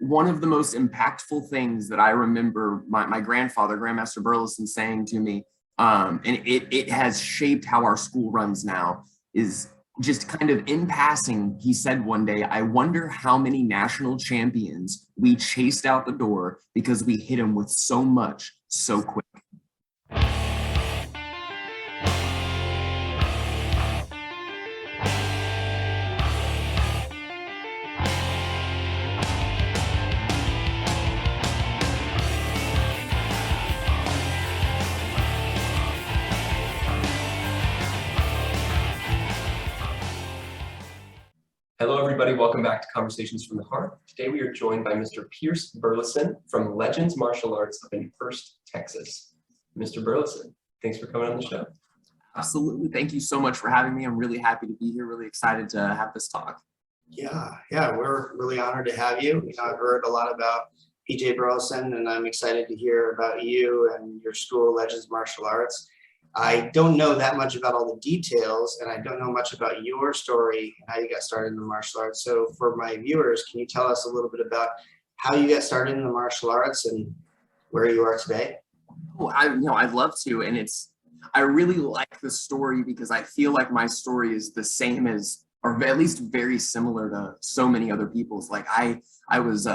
one of the most impactful things that I remember my grandfather, Grandmaster Burleson, saying to me, and it has shaped how our school runs now, is just kind of in passing, he said one day, I wonder how many national champions we chased out the door because we hit them with so much so quick. Hello, everybody. Welcome back to Conversations from the Heart. Today, we are joined by Mr. Pierce Burleson from Legends Martial Arts up in Hurst, Texas. Mr. Burleson, thanks for coming on the show. Absolutely. Thank you so much for having me. I'm really happy to be here, really excited to have this talk. Yeah, we're really honored to have you. I've heard a lot about PJ Burleson, and I'm excited to hear about you and your school, Legends Martial Arts. I don't know that much about all the details, and I don't know much about your story and how you got started in the martial arts. So for my viewers, can you tell us a little bit about how you got started in the martial arts and where you are today? Oh, I'd love to. And I really like the story because I feel like my story is the same as, or at least very similar to so many other people's. Like I was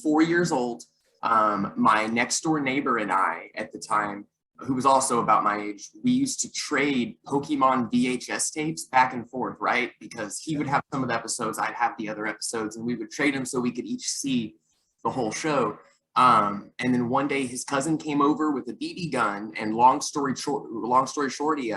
4 years old. My next door neighbor and I at the time, who was also about my age, we used to trade Pokemon VHS tapes back and forth, right? Because he would have some of the episodes, I'd have the other episodes, and we would trade them so we could each see the whole show. And then one day his cousin came over with a BB gun, and long story short, he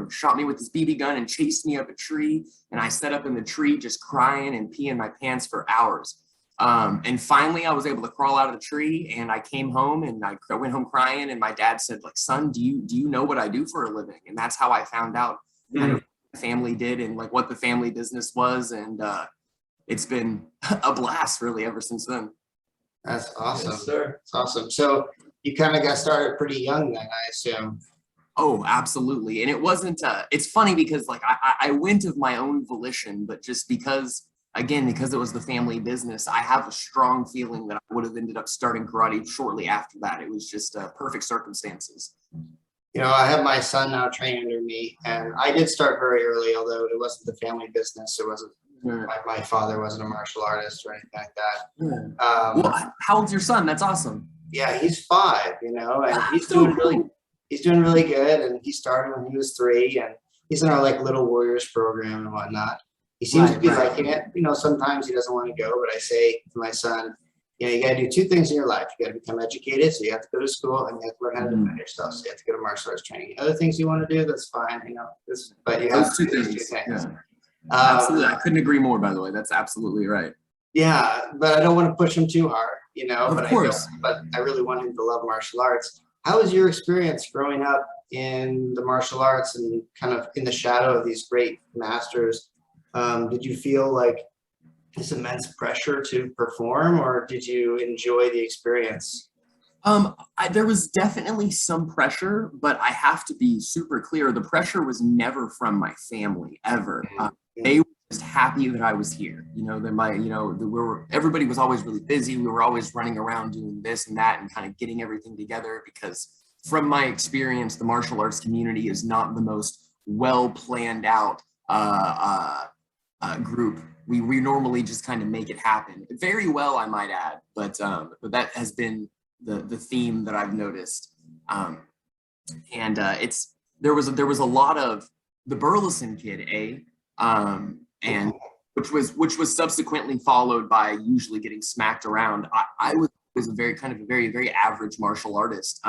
shot me with his BB gun and chased me up a tree. And I sat up in the tree just crying and peeing my pants for hours. And finally I was able to crawl out of the tree, and I came home, and I went home crying, and my dad said, like, son, do you know what I do for a living? And that's how I found out kind of what the family did and like what the family business was. And it's been a blast really ever since then. That's awesome. Yes, sir. That's awesome. So you kind of got started pretty young then, I assume. Oh, absolutely. And it wasn't, it's funny because like I went of my own volition, but just because it was the family business, I have a strong feeling that I would have ended up starting karate shortly after that. It was just perfect circumstances. I have my son now training under me, and I did start very early, although it wasn't the family business. It wasn't, my father wasn't a martial artist or anything like that. Well, how old's your son? That's awesome. Yeah, he's 5, and he's doing really good. And he started when he was 3, and he's in our like Little Warriors program and whatnot. He seems to be liking it. Sometimes he doesn't want to go, but I say to my son, you got to do 2 things in your life. You got to become educated, so you have to go to school, and you have to learn how to defend yourself. So you have to go to martial arts training. Other things you want to do, that's fine. But you have to do these 2 things. Yeah. Absolutely, I couldn't agree more. By the way, that's absolutely right. Yeah, but I don't want to push him too hard, Of course. But I really want him to love martial arts. How was your experience growing up in the martial arts and kind of in the shadow of these great masters? Did you feel like this immense pressure to perform, or did you enjoy the experience? There was definitely some pressure, but I have to be super clear. The pressure was never from my family ever. They were just happy that I was here. Everybody was always really busy. We were always running around doing this and that and kind of getting everything together, because from my experience, the martial arts community is not the most well planned out group. We normally just kind of make it happen very well, I might add, but that has been the theme that I've noticed. There was a lot of the Burleson kid, and which was subsequently followed by usually getting smacked around. I was a very very average martial artist.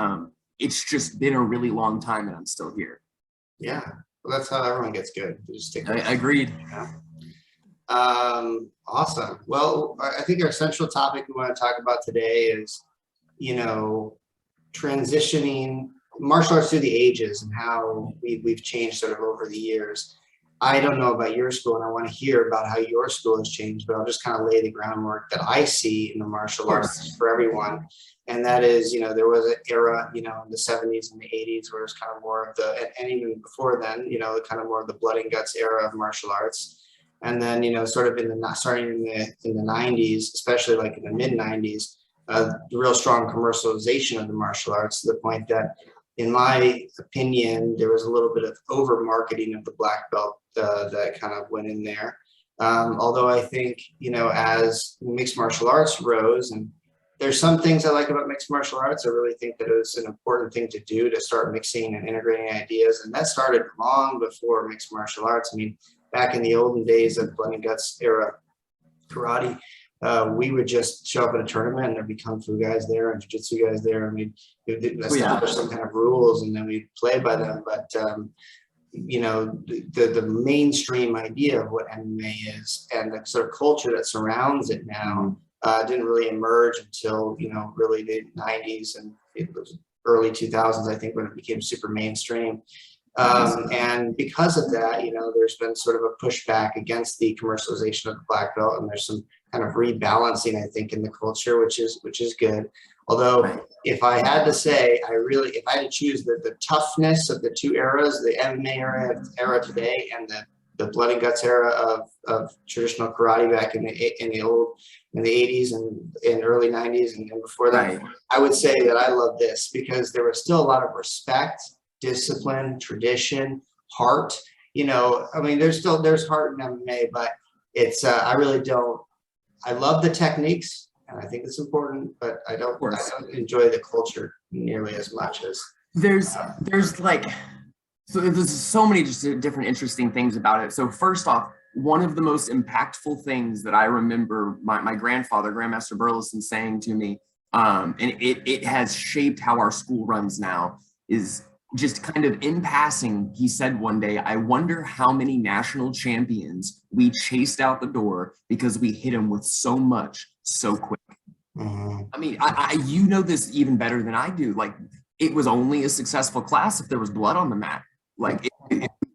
It's just been a really long time, and I'm still here. Yeah, well, that's how everyone gets good. You just stick with it. Agreed. Awesome. Well, I think our central topic we want to talk about today is, transitioning martial arts through the ages and how we've changed sort of over the years. I don't know about your school, and I want to hear about how your school has changed, but I'll just kind of lay the groundwork that I see in the martial arts for everyone. And that is, there was an era, in the 70s and the 80s where it was kind of more of and even before then, kind of more of the blood and guts era of martial arts. And then, sort of starting in the 90s, especially like in the mid 90s, the real strong commercialization of the martial arts, to the point that, in my opinion, there was a little bit of over marketing of the black belt that kind of went in there. Although I think, as mixed martial arts rose, and there's some things I like about mixed martial arts, I really think that it was an important thing to do, to start mixing and integrating ideas. And that started long before mixed martial arts. I mean, back in the olden days of Blood and Guts era karate, we would just show up at a tournament and there'd be kung fu guys there and jiu-jitsu guys there, and we'd establish some kind of rules and then we'd play by them. But the mainstream idea of what MMA is and the sort of culture that surrounds it now didn't really emerge until really the 90s, and it was early 2000s, I think, when it became super mainstream. And because of that, there's been sort of a pushback against the commercialization of the black belt, and there's some kind of rebalancing, I think, in the culture, which is good. Although, if I had to say, if I had to choose the toughness of the two eras, the MMA era today and the Blood and Guts era of traditional karate back in the 80s and early 90s and before that, I would say that I love this, because there was still a lot of respect, discipline, tradition, heart. I mean, there's heart in MMA, but it's I love the techniques, and I think it's important, but I don't enjoy the culture nearly as much as there's so many just different interesting things about it. So first off, one of the most impactful things that I remember my grandfather, Grandmaster Burleson, saying to me, and it has shaped how our school runs now, is just kind of in passing, he said one day, "I wonder how many national champions we chased out the door because we hit them with so much so quick." I mean, you know this even better than I do. Like, it was only a successful class if there was blood on the mat. Like,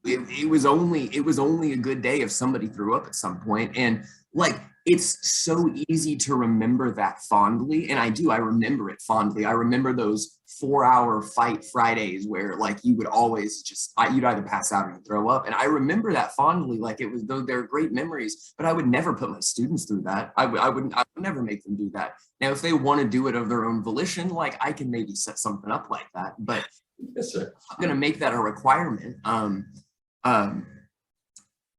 it was only a good day if somebody threw up at some point. And like, it's so easy to remember that fondly. And I remember it fondly. I remember those 4-hour fight Fridays where like you would always you'd either pass out or you'd throw up. And I remember that fondly. Like, they're great memories, but I would never put my students through that. I would never make them do that. Now, if they want to do it of their own volition, like, I can maybe set something up like that, but yes, sir. I'm going to make that a requirement.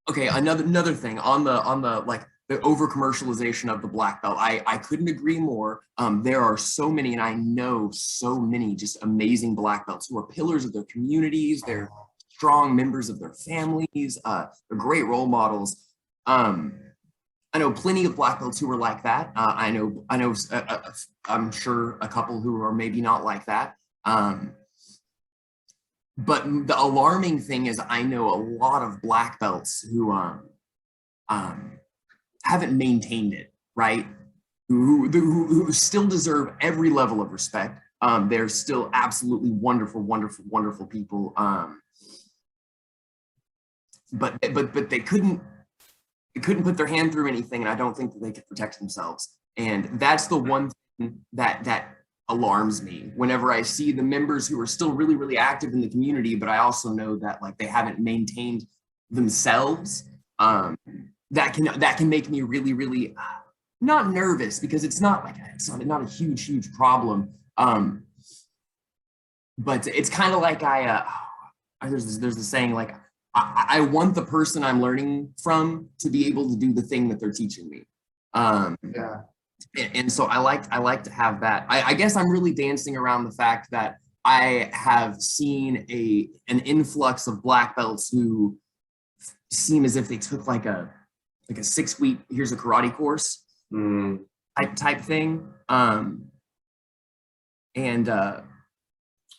Okay. Another thing on the like the over commercialization of the black belt. I couldn't agree more. There are so many, and I know so many just amazing black belts who are pillars of their communities. They're strong members of their families. They're great role models. I know plenty of black belts who are like that. I know. I'm sure a couple who are maybe not like that. But the alarming thing is, I know a lot of black belts who haven't maintained it, right? Who still deserve every level of respect. They're still absolutely wonderful, wonderful, wonderful people. But they couldn't put their hand through anything, and I don't think that they could protect themselves. And that's the one thing that alarms me whenever I see the members who are still really, really active in the community, but I also know that like they haven't maintained themselves. That can make me really, really not nervous, because it's not a huge problem. But it's kind of like there's the saying, like, I want the person I'm learning from to be able to do the thing that they're teaching me. And so I like to have that. I guess I'm really dancing around the fact that I have seen an influx of black belts who seem as if they took like a 6-week, here's a karate course type thing. Or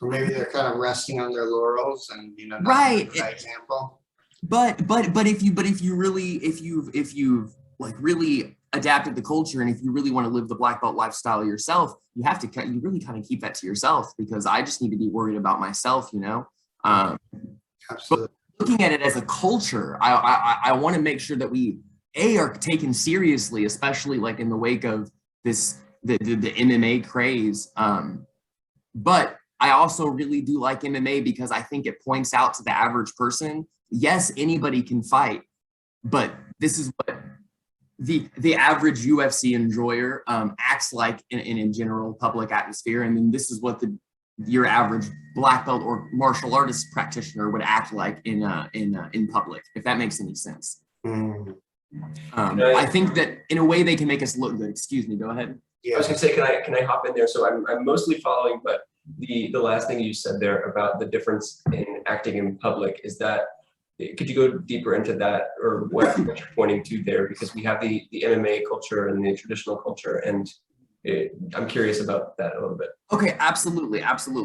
maybe they're kind of resting on their laurels and not right. an example. But if you've like really adapted the culture, and if you really want to live the black belt lifestyle yourself, you really kind of keep that to yourself, because I just need to be worried about myself, Absolutely. But looking at it as a culture, I want to make sure that we are taken seriously, especially like in the wake of the MMA craze. But I also really do like MMA because I think it points out to the average person, yes, anybody can fight, but this is what the average UFC enjoyer acts like in general public atmosphere, and then this is what your average black belt or martial artist practitioner would act like in public, if that makes any sense. Mm. I think that in a way they can make us look good. Excuse me, go ahead. I was gonna say, can I hop in there? So I'm mostly following, but the last thing you said there about the difference in acting in public, is that, could you go deeper into that, or what you're pointing to there? Because we have the MMA culture and the traditional culture, and I'm curious about that a little bit. Okay, absolutely.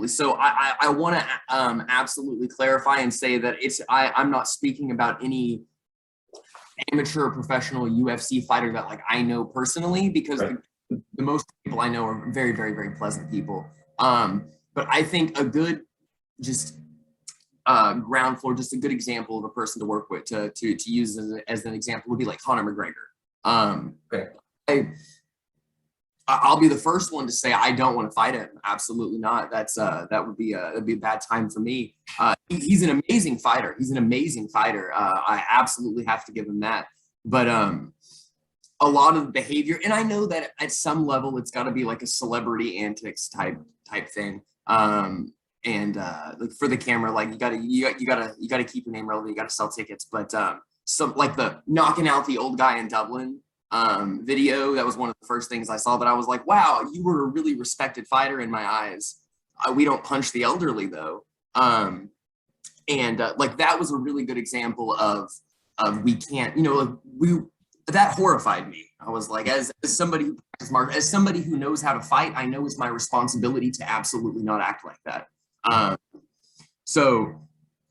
So I want to absolutely clarify and say that I'm not speaking about any amateur or professional UFC fighter that like I know personally, because Right. the most people I know are very, very, very pleasant people. But I think a good ground floor, just a good example of a person to work with to use as an example would be like Conor McGregor. Okay. I'll be the first one to say I don't want to fight him. Absolutely not. That would be a bad time for me. He's an amazing fighter. I absolutely have to give him that. But a lot of behavior, and I know that at some level it's got to be like a celebrity antics type thing. Like for the camera, like you gotta keep your name relevant. You gotta sell tickets. But some like the knocking out the old guy in Dublin video, that was one of the first things I saw, but I was like, wow, you were a really respected fighter in my eyes. We don't punch the elderly though. Like that was a really good example of we can't, that horrified me. I was like, as somebody who practices as somebody who knows how to fight, I know it's my responsibility to absolutely not act like that. So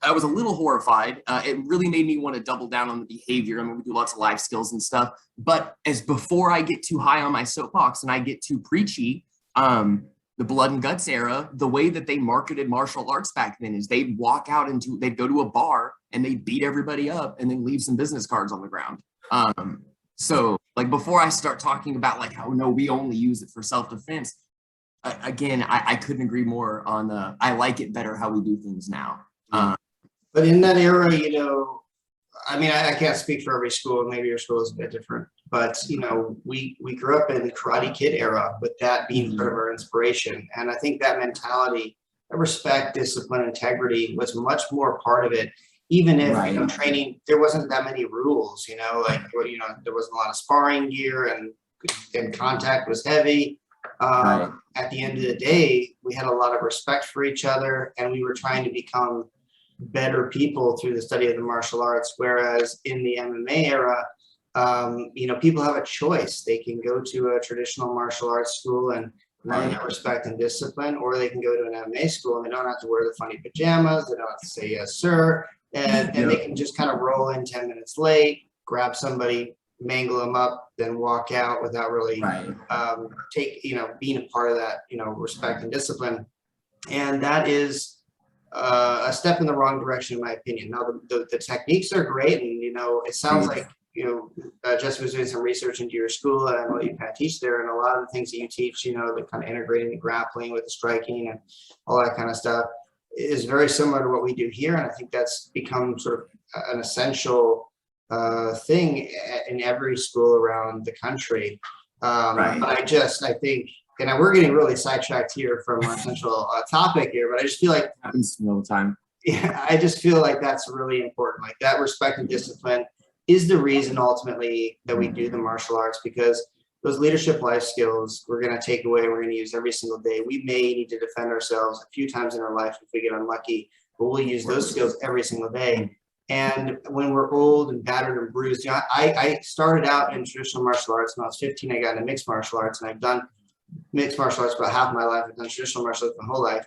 I was a little horrified. It really made me want to double down on the behavior. I mean, we do lots of life skills and stuff, but before I get too high on my soapbox and I get too preachy, the blood and guts era, the way that they marketed martial arts back then is they'd go to a bar and they'd beat everybody up and then leave some business cards on the ground. So like before I start talking about like, oh no, we only use it for self-defense. Again, I couldn't agree more on I like it better how we do things now. But in that era, I mean, I can't speak for every school. Maybe your school is a bit different, but we grew up in the Karate Kid era, with that being sort of our inspiration. And I think that mentality, that respect, discipline, integrity was much more part of it. Even if training, there wasn't that many rules. There wasn't a lot of sparring gear, and contact was heavy. At the end of the day, we had a lot of respect for each other, and we were trying to become better people through the study of the martial arts. Whereas in the MMA era, people have a choice. They can go to a traditional martial arts school and learn that respect and discipline, or they can go to an MMA school and they don't have to wear the funny pajamas. They don't have to say yes, sir. And they can just kind of roll in 10 minutes late, grab somebody, mangle them up, then walk out without really being a part of that, respect and discipline. And that is a step in the wrong direction, in my opinion. Now, the techniques are great, and it sounds like Jessica was doing some research into your school, and I know you kind of teach there, and a lot of the things that you teach, the kind of integrating the grappling with the striking and all that kind of stuff is very similar to what we do here. And I think that's become sort of an essential thing in every school around the country. But I think, and we're getting really sidetracked here from our central topic here, but I just feel like happens all the time. Yeah, I just feel like that's really important. Like that respect and discipline is the reason ultimately that we do the martial arts, because those leadership life skills we're going to take away, we're going to use every single day. We may need to defend ourselves a few times in our life if we get unlucky, but we'll use those skills every single day. And when we're old and battered and bruised, I started out in traditional martial arts when I was 15. I got into mixed martial arts, and I've done mixed martial arts for about half my life. I've done traditional martial arts my whole life.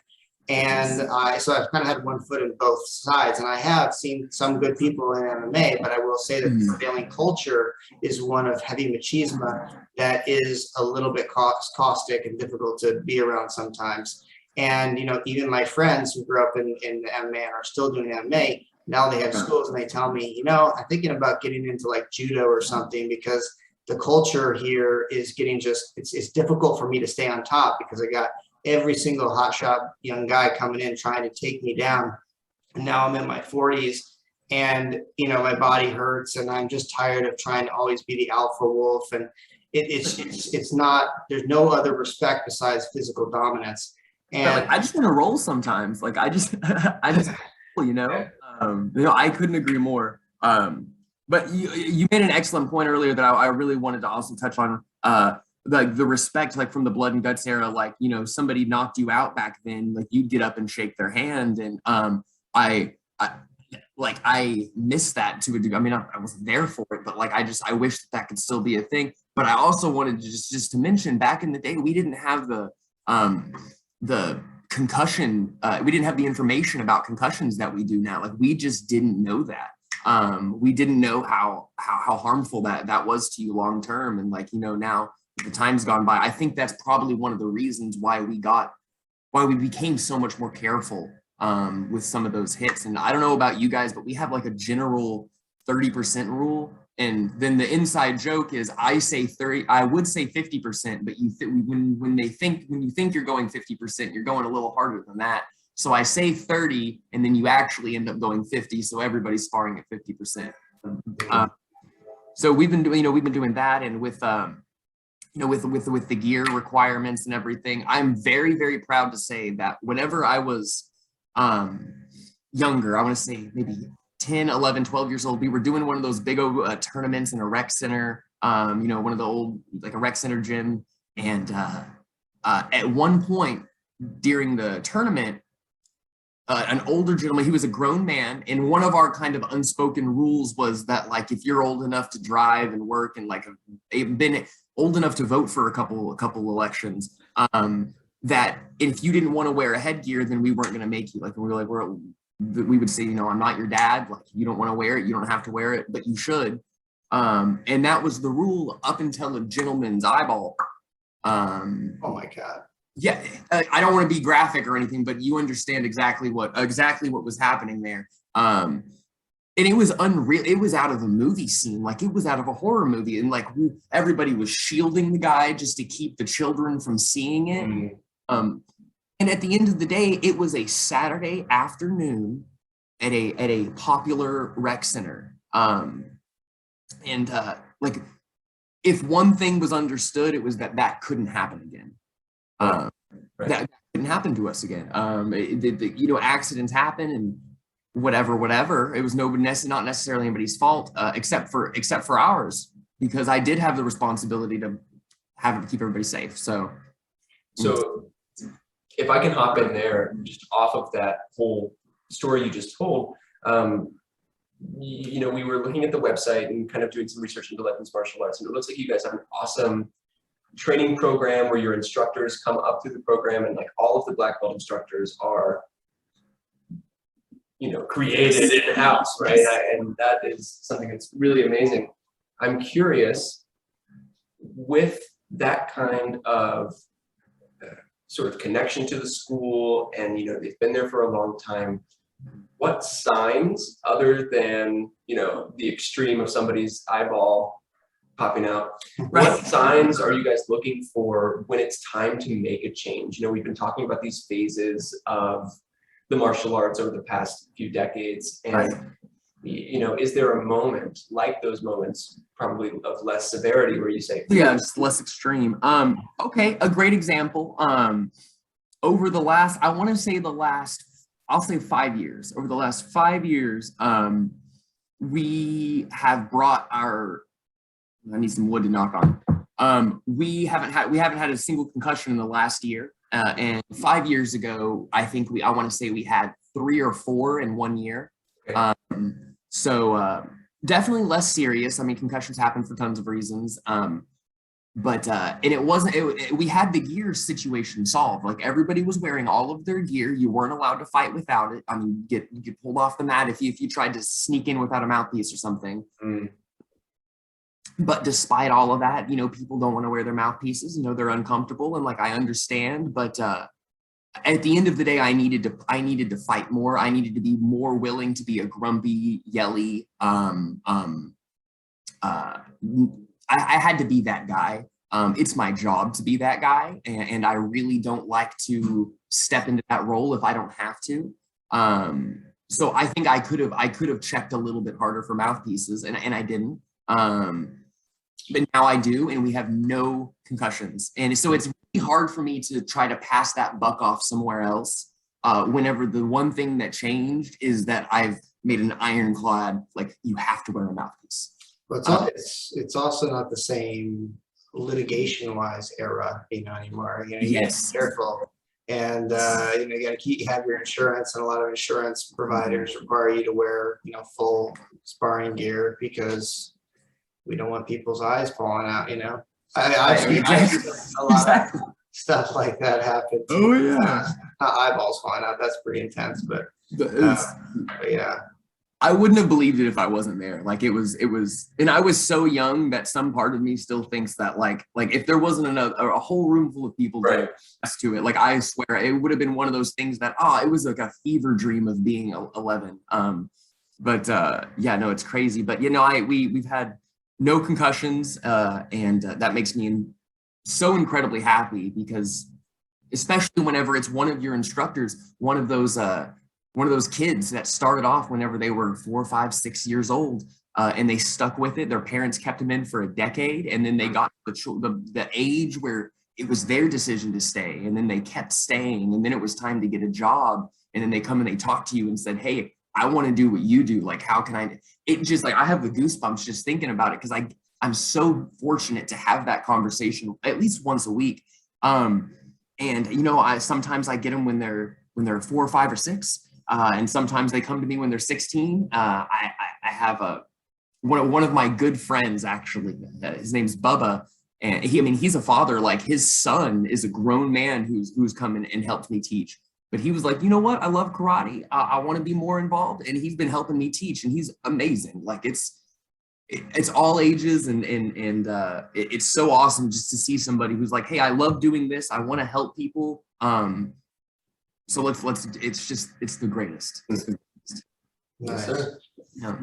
And so I've kind of had one foot in both sides, and I have seen some good people in MMA, but I will say that the prevailing culture is one of heavy machismo that is a little bit caustic and difficult to be around sometimes. And, even my friends who grew up in MMA and are still doing MMA, now they have schools and they tell me, I'm thinking about getting into like judo or something, because the culture here is getting it's difficult for me to stay on top, because I got every single hotshot young guy coming in trying to take me down. And now I'm in my 40s, and my body hurts, and I'm just tired of trying to always be the alpha wolf, and it's not, there's no other respect besides physical dominance. Yeah, And like I just want to roll sometimes. Like I just I couldn't agree more. But you made an excellent point earlier that I really wanted to also touch on. Like the respect, like from the blood and guts era, like somebody knocked you out back then, like you'd get up and shake their hand, and I miss that to a degree. I mean, I wasn't there for it, but like I wish that could still be a thing. But I also wanted to just to mention, back in the day, we didn't have the concussion. We didn't have the information about concussions that we do now. Like we just didn't know that. We didn't know how harmful that was to you long term. And like now the time's gone by, I think that's probably one of the reasons why we became so much more careful with some of those hits. And I don't know about you guys, but we have like a general 30% rule. And then the inside joke is I say 30, I would say 50%, but when you think you're going 50%, you're going a little harder than that. So I say 30, and then you actually end up going 50. So everybody's sparring at 50%. So we've been doing that, and with with the gear requirements and everything, I'm very, very proud to say that whenever I was younger, I want to say maybe 10, 11, 12 years old, we were doing one of those big tournaments in a rec center, one of the old, like a rec center gym. And at one point during the tournament, an older gentleman, he was a grown man, and one of our kind of unspoken rules was that, like, if you're old enough to drive and work and like been old enough to vote for a couple elections, that if you didn't want to wear a headgear, then we weren't going to make you. Like, we were like, we would say, I'm not your dad. Like, you don't want to wear it, you don't have to wear it, but you should. And that was the rule up until a gentleman's eyeball. Oh my God. Yeah, I don't want to be graphic or anything, but you understand exactly what was happening there. And it was unreal. It was out of a movie scene, like it was out of a horror movie, and like everybody was shielding the guy just to keep the children from seeing it. And at the end of the day, it was a Saturday afternoon at a popular rec center. Like, if one thing was understood, it was that couldn't happen again. Right. That couldn't happen to us again. Accidents happen and whatever. It was not necessarily anybody's fault, except for ours, because I did have the responsibility to keep everybody safe. So if I can hop in there, just off of that whole story you just told, we were looking at the website and kind of doing some research into Legends Martial Arts, and it looks like you guys have an awesome training program where your instructors come up through the program, and like all of the black belt instructors are, created in-house, right? And that is something that's really amazing. I'm curious, with that kind of sort of connection to the school, and they've been there for a long time, what signs, other than the extreme of somebody's eyeball popping out, what signs are you guys looking for when it's time to make a change? We've been talking about these phases of the martial arts over the past few decades, and right. Is there a moment like those moments, probably of less severity, where you say, yeah, just less extreme? Okay, a great example. Over the last, I'll say 5 years. Over the last 5 years, we have brought I need some wood to knock on. We haven't had a single concussion in the last year. And 5 years ago, I want to say we had 3 or 4 in 1 year. Okay. So definitely less serious. I mean, concussions happen for tons of reasons. But it wasn't, we had the gear situation solved. Like, everybody was wearing all of their gear. You weren't allowed to fight without it. I mean, you get pulled off the mat if you tried to sneak in without a mouthpiece or something. But despite all of that, people don't want to wear their mouthpieces. They're uncomfortable, and like, I understand. But at the end of the day, I needed to fight more. I needed to be more willing to be a grumpy, yelly. I had to be that guy. It's my job to be that guy, and I really don't like to step into that role if I don't have to. so I think I could have checked a little bit harder for mouthpieces, and I didn't. But now I do, and we have no concussions. And so it's really hard for me to try to pass that buck off somewhere else. Whenever the one thing that changed is that I've made an ironclad, like, you have to wear a mouthpiece. But it's also not the same litigation-wise era, anymore. You gotta Yes. be careful. And you got to have your insurance, and a lot of insurance providers require you to wear, full sparring gear because we don't want people's eyes falling out. I've seen a lot of stuff like that happen. Oh yeah. Not eyeballs falling out. That's pretty intense, but yeah. I wouldn't have believed it if I wasn't there. Like it was, and I was so young that some part of me still thinks that like if there wasn't a whole room full of people there to it, like I swear it would have been one of those things that, it was like a fever dream of being 11. But yeah, no, it's crazy. But we've had no concussions, and that makes me so incredibly happy, because especially whenever it's one of your instructors, one of those kids that started off whenever they were 4, 5, 6 years old, and they stuck with it. Their parents kept them in for a decade, and then they got the age where it was their decision to stay, and then they kept staying, and then it was time to get a job, and then they come and they talk to you and said, hey, I want to do what you do. Like, how can I? It just, like, I have the goosebumps just thinking about it, because I'm so fortunate to have that conversation at least once a week. And sometimes I get them when they're 4 or 5 or 6. And sometimes they come to me when they're 16. I have one of my good friends, actually. His name's Bubba, and he's a father. Like, his son is a grown man who's come in and helped me teach. But he was like, you know what? I love karate. I want to be more involved, and he's been helping me teach, and he's amazing. Like, it's all ages, and it's so awesome just to see somebody who's like, hey, I love doing this. I want to help people. So it's the greatest. It's the greatest. Nice. Yeah.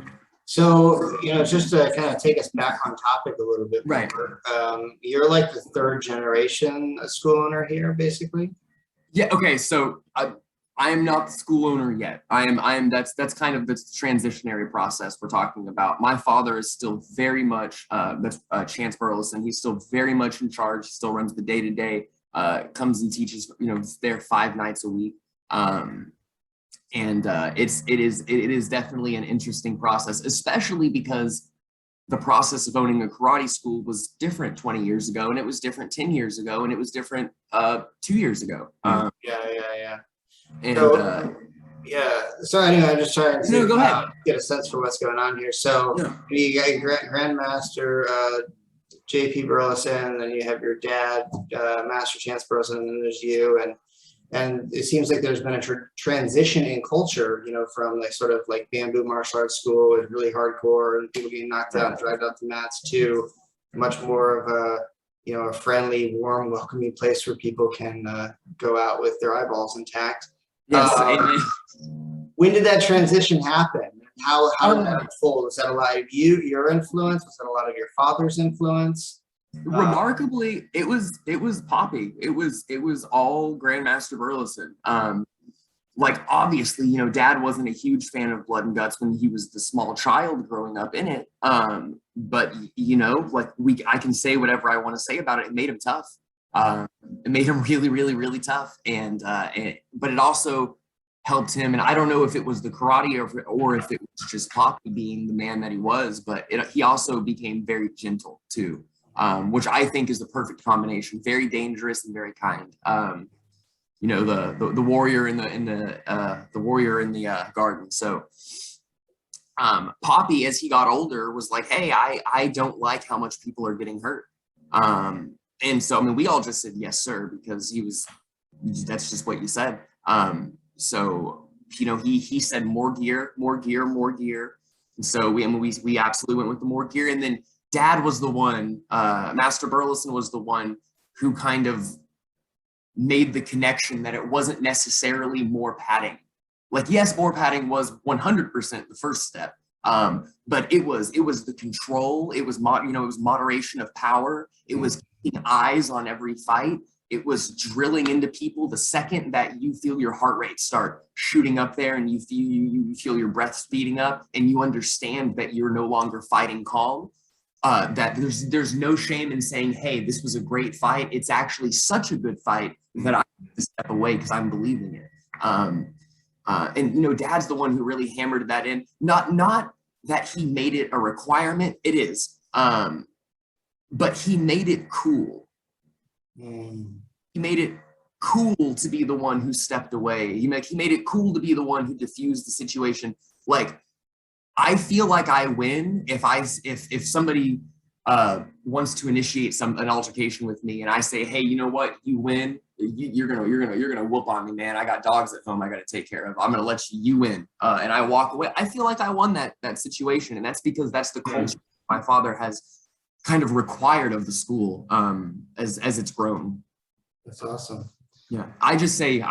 So, just to kind of take us back on topic a little bit more, Right. You're like the 3rd generation school owner here, basically? Yeah. Okay. So I am not the school owner yet. That's kind of the transitionary process we're talking about. My father is still very much, that's Chance Burleson. He's still very much in charge. He still runs the day-to-day. Comes and teaches, it's there 5 nights a week. It is definitely an interesting process, especially because the process of owning a karate school was different 20 years ago, and it was different 10 years ago, and it was different 2 years ago. Yeah. And So anyway, I'm just trying to go ahead. Get a sense for what's going on here. So you got your Grandmaster JP Burleson, and then you have your dad, Master Chance Burleson, and then there's you, and it seems like there's been a transition in culture, from like sort of like bamboo martial arts school is really hardcore and people getting knocked out and dragged off the mats, to much more of a friendly, warm, welcoming place where people can go out with their eyeballs intact. yes, When did that transition happen? How did that unfold? Was that a lot of your influence? Was that a lot of your father's influence? remarkably, it was Poppy. It was all Grandmaster Burleson. Like, obviously, Dad wasn't a huge fan of Blood and Guts when he was the small child growing up in it. But I can say whatever I want to say about it. It made him tough. It made him really, really, really tough. But it also helped him. And I don't know if it was the karate or if it was just Poppy being the man that he was, but he also became very gentle too, which I think is the perfect combination. Very dangerous and very kind. The warrior in the warrior in the garden. So Poppy, as he got older, was like, hey, I don't like how much people are getting hurt. And so, we all just said, yes, sir, because that's just what you said. So, he said more gear. And so we absolutely went with the more gear. And then Dad was the one, Master Burleson was the one who kind of made the connection that it wasn't necessarily more padding. Like, yes, more padding was 100% the first step. But it was the control. It was moderation of power. It was keeping eyes on every fight. it was drilling into people. The second that you feel your heart rate start shooting up there and you feel your breath speeding up and you understand that you're no longer fighting calm, that there's no shame in saying, hey, this was a great fight. It's actually such a good fight that I have to step away because I'm believing it. And you know, Dad's the one who really hammered that in. Not that he made it a requirement. It is, but he made it cool. He made it cool to be the one who stepped away. He made it cool to be the one who diffused the situation. Like, I feel like I win if somebody wants to initiate an altercation with me and I say, hey, you know what, you win. You're gonna whoop on me, man. I got dogs at home I got to take care of. I'm gonna let you win, and I walk away. I feel like I won that situation, and that's because that's the culture my father has kind of required of the school as it's grown. That's awesome. Yeah, I just say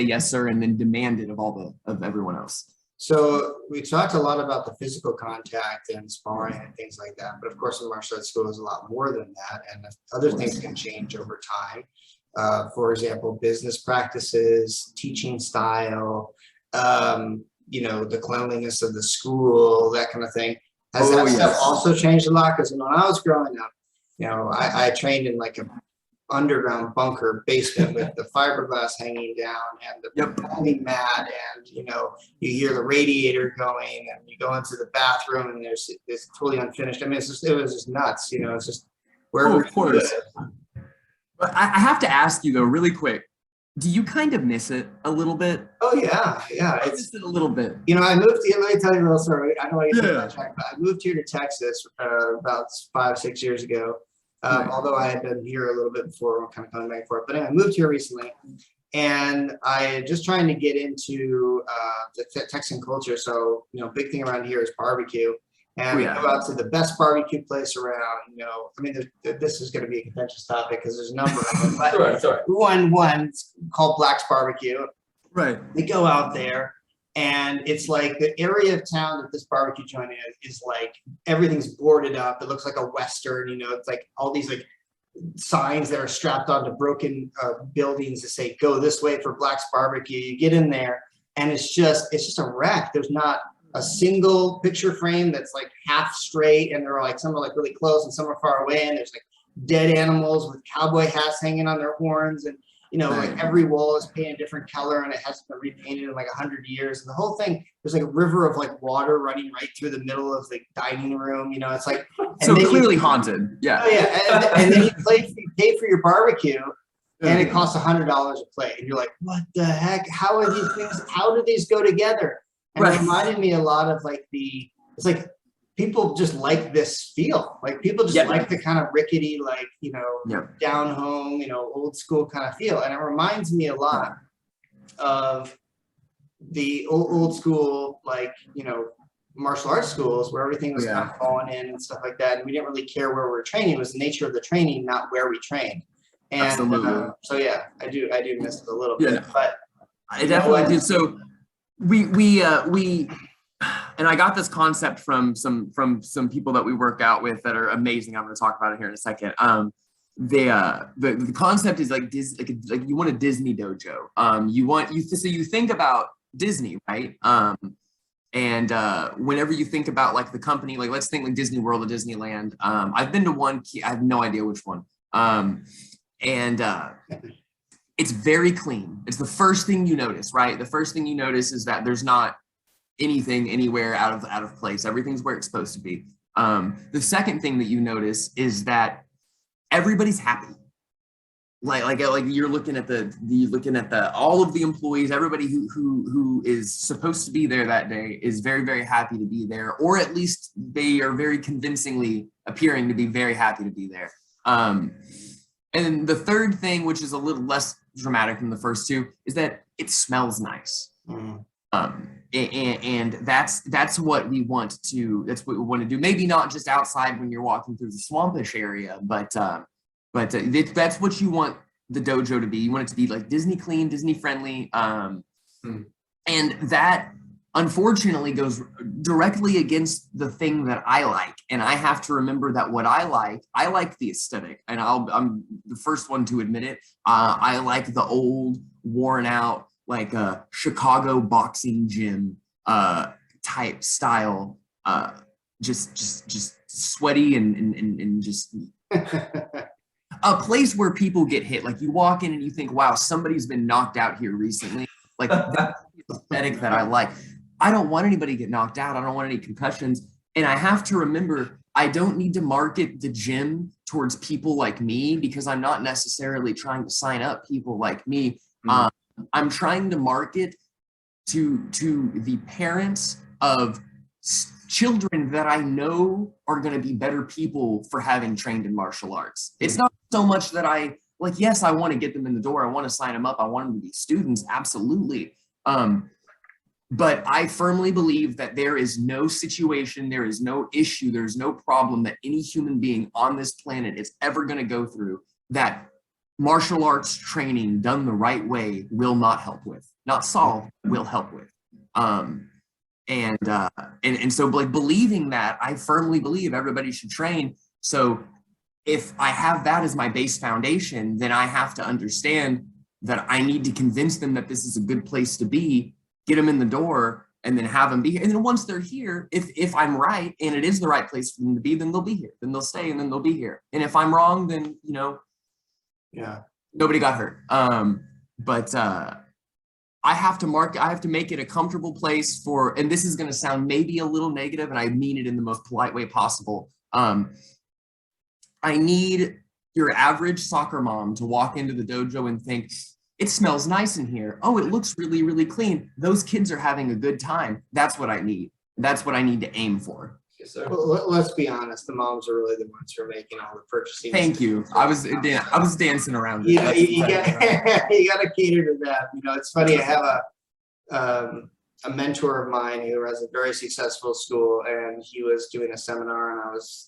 yes, sir, and then demand it of everyone else. So we talked a lot about the physical contact and sparring and things like that, but of course in martial arts school is a lot more than that, and other things can change over time. For example, business practices, teaching style, you know, the cleanliness of the school, that kind of thing. Has that stuff also changed a lot? Because when I was growing up, you know, I trained in like a underground bunker basement with the fiberglass hanging down and the foaming mat, and you know, you hear the radiator going, and you go into the bathroom and it's totally unfinished. I mean, it was just nuts, you know. It's just wherever. Of course. But I have to ask you though, really quick, do you kind of miss it a little bit? Oh yeah, I miss it a little bit. You know, I moved here. Let me tell you a little story. I know I get that track, but I moved here to Texas about 5-6 years ago. Although I had been here a little bit before, I'm kind of coming back for it. But anyway, I moved here recently, and I just trying to get into the Texan culture. So, you know, big thing around here is barbecue. And we go out to the best barbecue place around. You know, I mean, this is going to be a contentious topic because there's a number of them. But one called Black's Barbecue. Right. We go out there, and it's like the area of town that this barbecue joint is like everything's boarded up. It looks like a Western, you know, it's like all these like signs that are strapped onto broken buildings that say, go this way for Black's Barbecue. You get in there and it's just a wreck. There's not a single picture frame that's like half straight, and they're like, some are like really close and some are far away, and there's like dead animals with cowboy hats hanging on their horns, and you know, like every wall is painted a different color and it hasn't been repainted in like 100 years. And the whole thing, there's like a river of like water running right through the middle of the dining room. You know, it's like, so clearly haunted. Yeah. Oh yeah. And then you pay for your barbecue and it costs $100 a plate. And you're like, what the heck? How are these things? How do these go together? And it reminded me a lot of like it's like, people just like this feel, like people just like the kind of rickety, like, you know, down home, you know, old school kind of feel. And it reminds me a lot of the old school, like, you know, martial arts schools where everything was kind of falling in and stuff like that. And we didn't really care where we were training. It was the nature of the training, not where we trained. And so, yeah, I do miss it a little bit, but I definitely do. So we and I got this concept from some people that we work out with that are amazing. I'm going to talk about it here in a second. The concept is like you want a Disney dojo. So you think about Disney, right? And whenever you think about like the company, like let's think like Disney World or Disneyland. I've been to one. I have no idea which one. It's very clean. It's the first thing you notice, right? The first thing you notice is that there's not anything anywhere out of place. Everything's where it's supposed to be. The second thing that you notice is that everybody's happy. Like you're looking at all of the employees, everybody who is supposed to be there that day is very, very happy to be there, or at least they are very convincingly appearing to be very happy to be there. And the third thing, which is a little less dramatic than the first two, is that it smells nice. And that's what we want to do. Maybe not just outside when you're walking through the swampish area, but that's what you want the dojo to be. You want it to be like Disney clean, Disney friendly. And that unfortunately goes directly against the thing that I like. And I have to remember that what I like the aesthetic, and I'm the first one to admit it. I like the old, worn out, like a Chicago boxing gym type style, just sweaty and just a place where people get hit. Like you walk in and you think, wow, somebody's been knocked out here recently. Like that's the aesthetic that I like. I don't want anybody to get knocked out. I don't want any concussions. And I have to remember, I don't need to market the gym towards people like me, because I'm not necessarily trying to sign up people like me. I'm trying to market to the parents of children that I know are going to be better people for having trained in martial arts. It's not so much that I like, yes, I want to get them in the door. I want to sign them up. I want them to be students. Absolutely. But I firmly believe that there is no situation, there is no issue, there's no problem that any human being on this planet is ever going to go through that martial arts training done the right way will not help with. Not solve, will help with. And so like believing that, I firmly believe everybody should train. So if I have that as my base foundation, then I have to understand that I need to convince them that this is a good place to be, get them in the door, and then have them be here. And then once they're here, if I'm right and it is the right place for them to be, then they'll be here. Then they'll stay and then they'll be here. And if I'm wrong, then, you know, Yeah. nobody got hurt. But I have to make it a comfortable place for, and this is going to sound maybe a little negative, and I mean it in the most polite way possible. I need your average soccer mom to walk into the dojo and think, it smells nice in here. Oh, it looks really, really clean. Those kids are having a good time. That's what I need. That's what I need to aim for. Yes, sir. Well, let's be honest, the moms are really the ones who are making all the purchasing. Thank you. I was dancing around it. You know, you got to cater to that. You know, it's funny. I have a mentor of mine who has a very successful school, and he was doing a seminar, and I was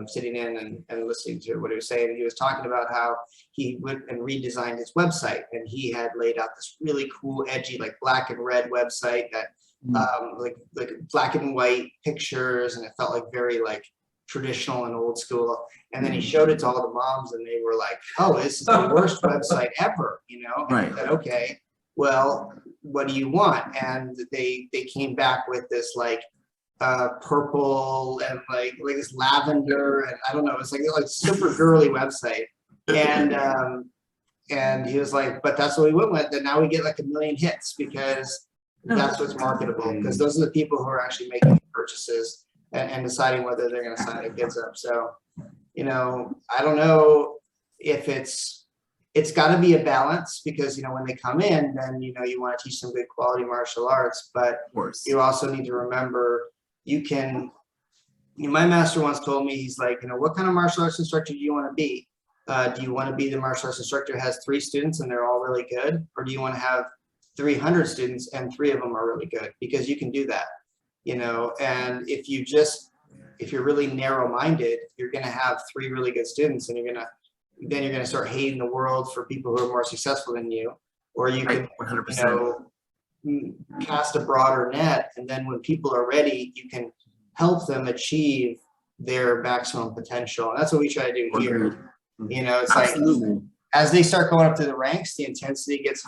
sitting in and listening to what he was saying. And he was talking about how he went and redesigned his website, and he had laid out this really cool, edgy, like black and red website that like black and white pictures, and it felt like very like traditional and old school. And then he showed it to all the moms, and they were like, "Oh, this is the worst website ever," you know. And Right. he said, "Okay, well, what do you want?" And they came back with this like purple and like this lavender, and I don't know, it's like super girly website. And he was like, but that's what we went with, and now we get like 1 million hits because that's what's marketable, because those are the people who are actually making purchases and deciding whether they're going to sign their kids up. So, you know, I don't know if it's got to be a balance, because, you know, when they come in, then, you know, you want to teach them good quality martial arts, but Of course. you also need to remember my master once told me, he's like, you know, what kind of martial arts instructor do you want to be? Do you want to be the martial arts instructor who has 3 students and they're all really good? Or do you want to have 300 students and 3 of them are really good? Because you can do that, you know. And if you're really narrow-minded, you're going to have 3 really good students, and you're going to start hating the world for people who are more successful than you. Or you can, 100%. you know, cast a broader net, and then when people are ready, you can help them achieve their maximum potential. And that's what we try to do here. You know, it's Absolutely. like as they start going up through the ranks, the intensity gets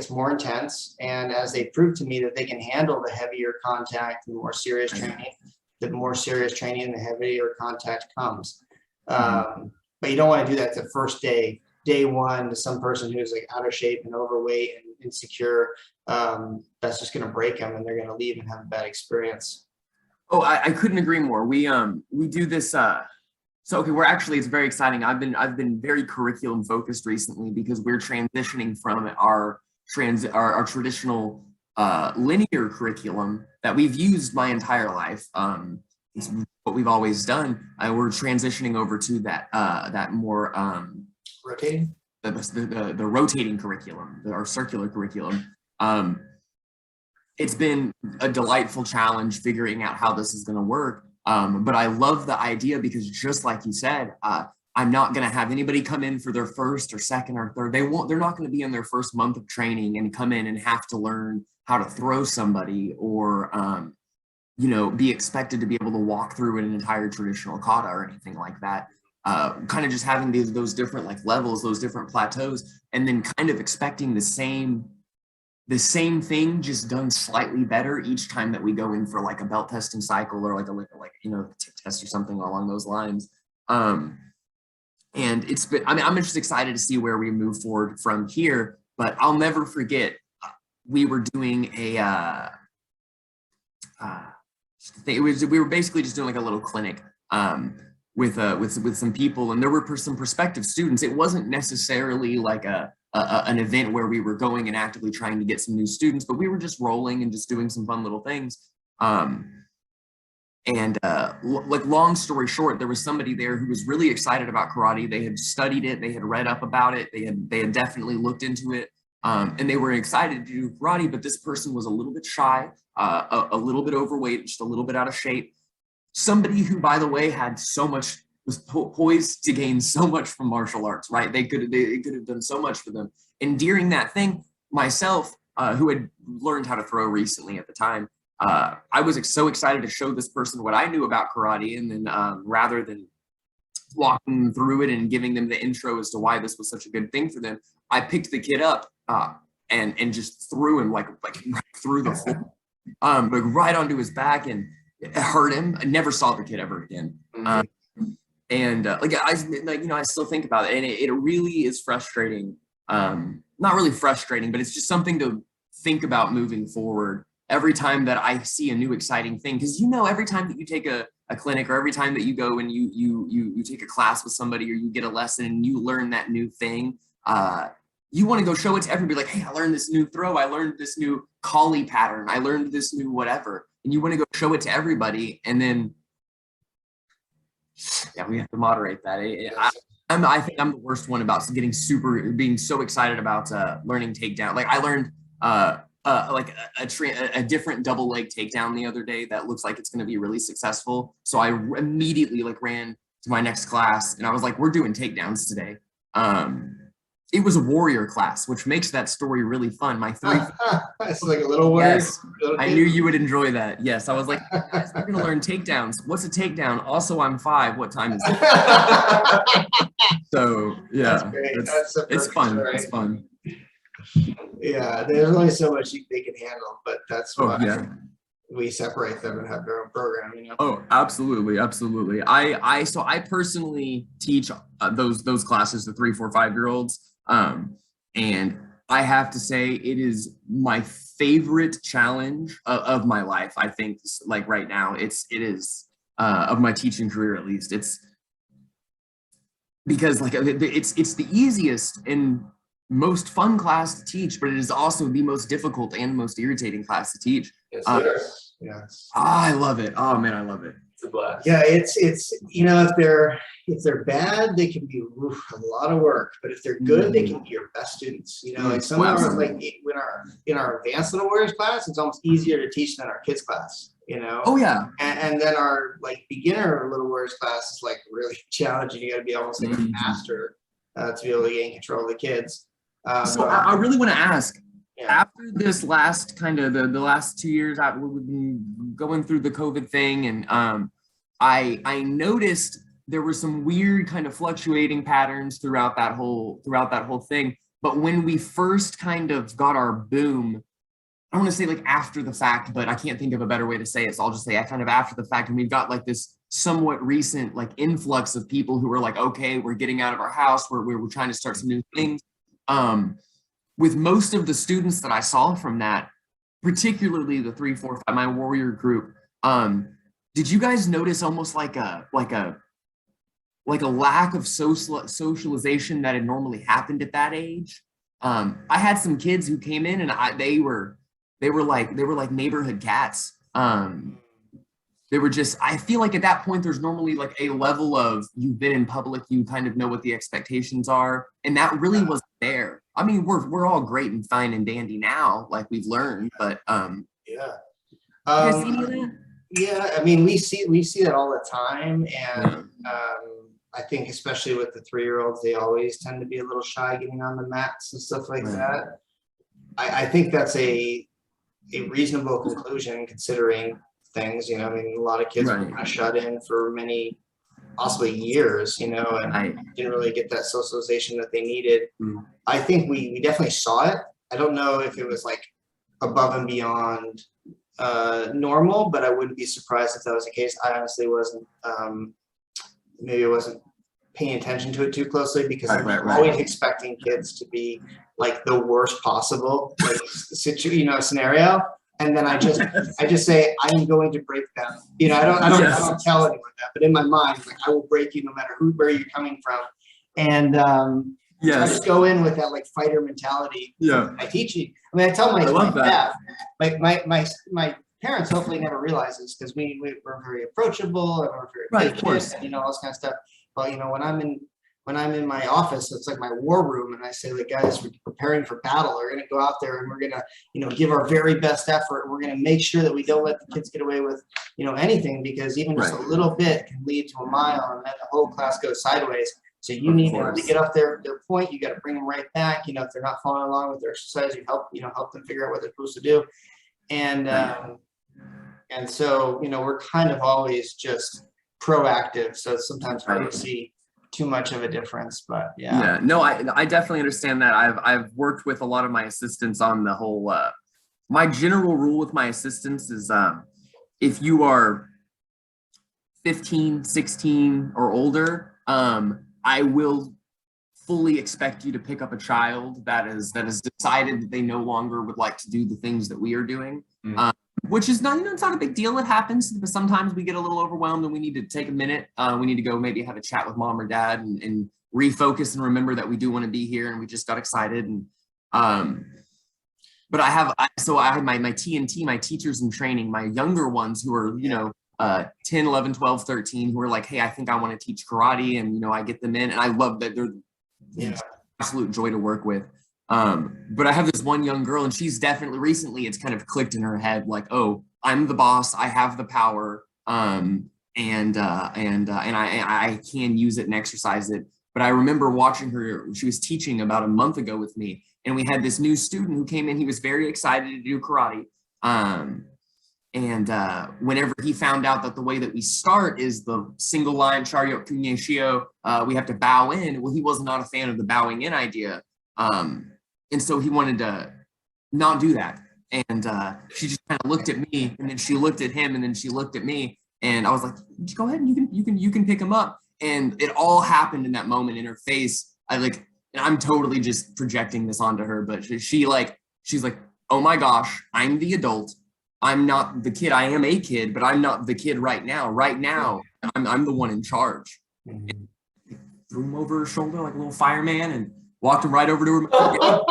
more intense, and as they prove to me that they can handle the heavier contact and more serious training, the more serious training and the heavier contact comes. But you don't want to do that the first day one to some person who's like out of shape and overweight and insecure. That's just going to break them, and they're going to leave and have a bad experience. Oh, I couldn't agree more. We do this. So okay, it's very exciting. I've been very curriculum focused recently, because we're transitioning from our traditional linear curriculum that we've used my entire life. It's what we've always done. We're transitioning over to that more Rotating? the rotating curriculum, our circular curriculum. It's been a delightful challenge figuring out how this is going to work. But I love the idea, because just like you said, I'm not going to have anybody come in for their first or second or third. They're not going to be in their first month of training and come in and have to learn how to throw somebody or, be expected to be able to walk through an entire traditional kata or anything like that. Kind of just having those different like levels, those different plateaus, and then kind of expecting the same thing just done slightly better each time that we go in for like a belt testing cycle or like tip test or something along those lines. And it's been, I'm just excited to see where we move forward from here, but I'll never forget, we were doing we were basically just doing like a little clinic with some people, and there were some prospective students. It wasn't necessarily like an event where we were going and actively trying to get some new students, but we were just rolling and just doing some fun little things. Like long story short, there was somebody there who was really excited about karate. They had studied it, they had read up about it, they had definitely looked into it, and they were excited to do karate. But this person was a little bit shy, a little bit overweight, just a little bit out of shape. Somebody who, by the way, was poised to gain so much from martial arts, right? They could have done so much for them. And during that thing, myself, who had learned how to throw recently at the time, I was so excited to show this person what I knew about karate, and then rather than walking them through it and giving them the intro as to why this was such a good thing for them, I picked the kid up and just threw him like right through the floor, like right onto his back, and it hurt him. I never saw the kid ever again. I still think about it, and it really is frustrating. Not really frustrating, but it's just something to think about moving forward. Every time that I see a new exciting thing, because every time that you take a clinic, or every time that you go and you take a class with somebody, or you get a lesson and you learn that new thing, you want to go show it to everybody, like, hey, I learned this new throw, I learned this new collie pattern, I learned this new whatever, and you want to go show it to everybody, and then we have to moderate that. I think I'm the worst one about being so excited about learning takedown. Like I learned a different double leg takedown the other day that looks like it's going to be really successful. So I immediately ran to my next class, and I was like, we're doing takedowns today. It was a warrior class, which makes that story really fun. My three. It's like a little warrior. Yes, I knew you would enjoy that. Yes, I was like, guys, we're gonna learn takedowns. What's a takedown? Also, I'm 5. What time is it? So yeah, it's fun. Story. It's fun. Yeah, there's only so much they can handle, but that's why we separate them and have their own program. Oh, absolutely. So I personally teach those classes to 3, 4, 5-year-olds. And I have to say it is my favorite challenge of my life. I think like right now it is of my teaching career, at least. It's because like it's the easiest and most fun class to teach, but it is also the most difficult and most irritating class to teach. Yes. I love it. Oh man, I love it. It's a blast. Yeah, it's if they're bad, they can be a lot of work. But if they're good, they can be your best students. Like some of our in our advanced little warriors class, it's almost easier to teach than our kids class. Oh yeah. And then our beginner little warriors class is really challenging. You got to be almost like a master to be able to gain control of the kids. So I really want to ask. Yeah. After this last kind of the last 2 years, we've been going through the COVID thing, and I noticed there were some weird kind of fluctuating patterns throughout that whole thing. But when we first kind of got our boom, I don't want to say like after the fact, but I can't think of a better way to say it. So I'll just say kind of after the fact, and we've got like this somewhat recent like influx of people who are like, okay, we're getting out of our house, we're trying to start some new things. With most of the students that I saw from that, particularly the 3, 4, 5, my warrior group, did you guys notice almost like a lack of socialization that had normally happened at that age? I had some kids who came in, and they were like neighborhood cats. They were just, I feel like at that point, there's normally like a level of you've been in public, you kind of know what the expectations are. And that really wasn't there. I mean, we're all great and fine and dandy now, like we've learned, but yeah. You guys see any of that? Yeah, I mean, we see that all the time, and I think especially with the 3-year-olds, they always tend to be a little shy getting on the mats and stuff like that. I think that's a reasonable conclusion considering things, I mean, a lot of kids were kind of shut in for many, possibly years, and didn't really get that socialization that they needed. I think we definitely saw it. I don't know if it was like above and beyond normal, but I wouldn't be surprised if that was the case. I honestly wasn't, maybe I wasn't paying attention to it too closely because I'm always expecting kids to be like the worst possible scenario. And then I just say, I'm going to break them. I don't tell anyone that, but in my mind, like, I will break you no matter where you're coming from. And so I just go in with that like fighter mentality. I teach you. I mean, I tell my staff, my parents hopefully never realize this because we're very approachable and we're very patient and all this kind of stuff. But when I'm in my office, it's like my war room, and I say, like, guys, we're preparing for battle. We're going to go out there and we're going to, give our very best effort. We're going to make sure that we don't let the kids get away with, anything, because even just a little bit can lead to a mile, and then the whole class goes sideways. So you need to get up their point. You got to bring them right back. If they're not following along with their exercise, you help them figure out what they're supposed to do. And so, we're kind of always just proactive. So it's sometimes hard to see too much of a difference, but no, I definitely understand that. I've worked with a lot of my assistants on the whole my general rule with my assistants is if you are 15, 16 or older, I will fully expect you to pick up a child that has decided that they no longer would like to do the things that we are doing. Which is not, it's not a big deal. It happens, but sometimes we get a little overwhelmed and we need to take a minute. We need to go maybe have a chat with mom or dad and refocus and remember that we do want to be here and we just got excited. And but I have my TNT, my teachers in training, my younger ones who are 10, 11, 12, 13, who are like, hey, I think I want to teach karate, and I get them in, and I love that they're absolute joy to work with. But I have this one young girl, and she's definitely recently it's kind of clicked in her head, like, oh, I'm the boss, I have the power, and I can use it and exercise it. But I remember watching her, she was teaching about a month ago with me, and we had this new student who came in, he was very excited to do karate. Whenever he found out that the way that we start is the single line chariot kunye shio, we have to bow in. Well, he was not a fan of the bowing in idea. And so he wanted to not do that. And she just kind of looked at me, and then she looked at him, and then she looked at me, and I was like, go ahead, and you can pick him up. And it all happened in that moment in her face. And I'm totally just projecting this onto her, but she's like, oh my gosh, I'm the adult. I'm not the kid. I am a kid, but I'm not the kid right now. Right now, I'm the one in charge. And threw him over her shoulder like a little fireman and walked him right over to her.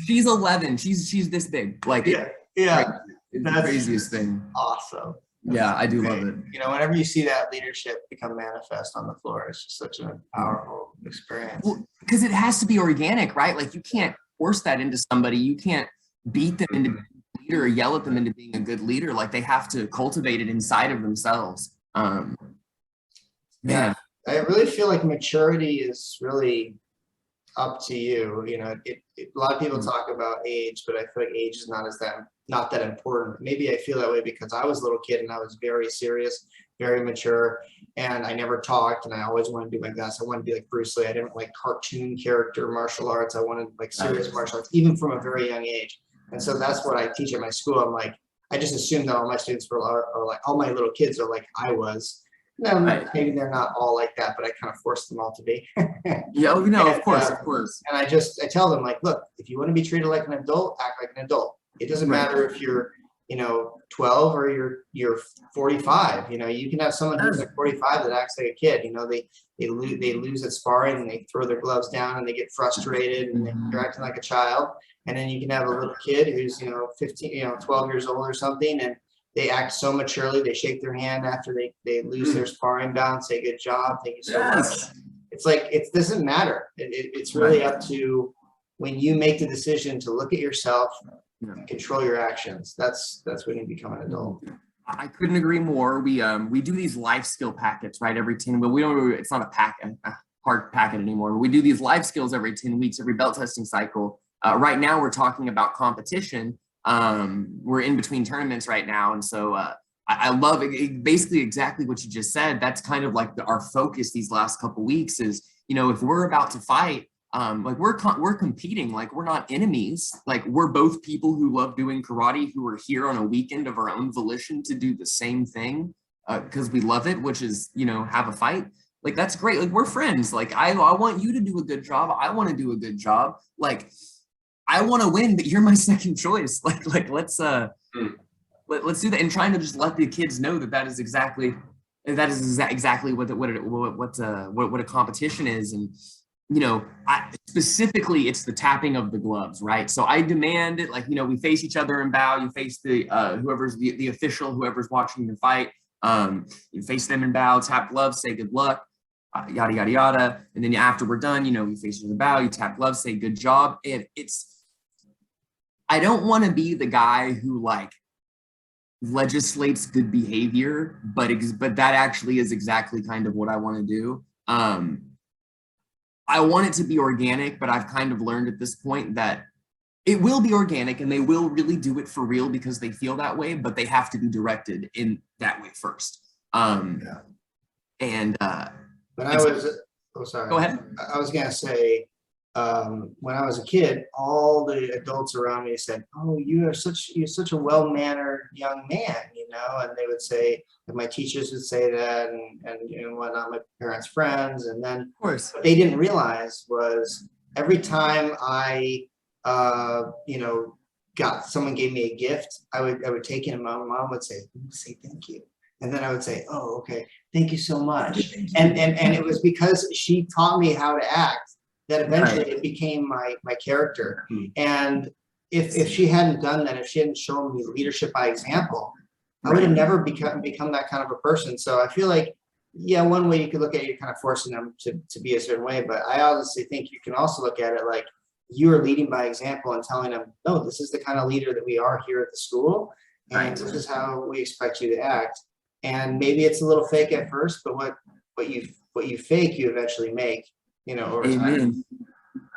She's 11. She's this big. It's the craziest thing. Awesome. Yeah, I do love it. Whenever you see that leadership become manifest on the floor, it's just such a powerful experience. Well, because it has to be organic, right? Like, you can't force that into somebody. You can't beat them into being a leader or yell at them into being a good leader. Like, they have to cultivate it inside of themselves. Yeah, I really feel like maturity is really up to you. A lot of people talk about age, but I feel like age is not that important. Maybe I feel that way because I was a little kid and I was very serious, very mature, and I never talked, and I always wanted to be like this. I wanted to be like Bruce Lee. I didn't like cartoon character martial arts. I wanted like serious martial arts, even from a very young age. And so that's what I teach at my school. I'm like, I just assumed that all my students are like, all my little kids are like I was. No, maybe they're not all like that, but I kind of force them all to be. Of course. And I tell them, like, look, if you want to be treated like an adult, act like an adult. It doesn't matter if you're, 12 or you're 45. You can have someone who's like 45 that acts like a kid. They lose at sparring and they throw their gloves down and they get frustrated and they're acting like a child. And then you can have a little kid who's 15, 12 years old or something, and they act so maturely. They shake their hand after they lose their sparring bout, say good job, thank you so much. It's like, it doesn't matter. It's really up to when you make the decision to look at yourself and control your actions. That's when you become an adult. I couldn't agree more. We do these life skill packets, right? Every 10, but we don't, it's not a hard packet anymore. We do these life skills every 10 weeks, every belt testing cycle. Right now we're talking about competition. We're in between tournaments right now. And so I love it, basically exactly what you just said. That's kind of like our focus these last couple weeks is, you know, if we're about to fight, like we're competing, like we're not enemies. Like we're both people who love doing karate, who are here on a weekend of our own volition to do the same thing because we love it, which is, you know, have a fight. Like that's great. Like we're friends. Like I want you to do a good job. I want to do a good job. Like I want to win, but you're my second choice. Like let's do that, and trying to just let the kids know that is exactly what a competition is. And you know, specifically it's the tapping of the gloves, right? So I demand it, like, you know, we face each other and bow. You face the whoever's the official, whoever's watching the fight. You face them and bow, tap gloves, say good luck, yada yada yada. And then after we're done, you know, we face each other, bow, you tap gloves, say good job. And I don't want to be the guy who like legislates good behavior, but that actually is exactly kind of what I want to do. I want it to be organic, but I've kind of learned at this point that it will be organic and they will really do it for real because they feel that way, but they have to be directed in that way first. Yeah. And when I was, oh, sorry. Go ahead. I was gonna say, when I was a kid, all the adults around me said, "Oh, you're such a well-mannered young man," you know, and they would say, and my teachers would say that, and you know whatnot, my parents' friends, and then of course, what they didn't realize was every time I, you know, someone gave me a gift, I would take it, and my mom would say thank you. And then I would say, "Oh, okay, thank you so much." And it was because she taught me how to act that eventually it became my character. And if she hadn't done that, if she hadn't shown me leadership by example, I would have never become that kind of a person. So I feel like, yeah, one way you could look at it, you're kind of forcing them to be a certain way. But I honestly think you can also look at it like you are leading by example and telling them, no, this is the kind of leader that we are here at the school. And this is how we expect you to act. And maybe it's a little fake at first, but what you fake, you eventually make. You know, over time.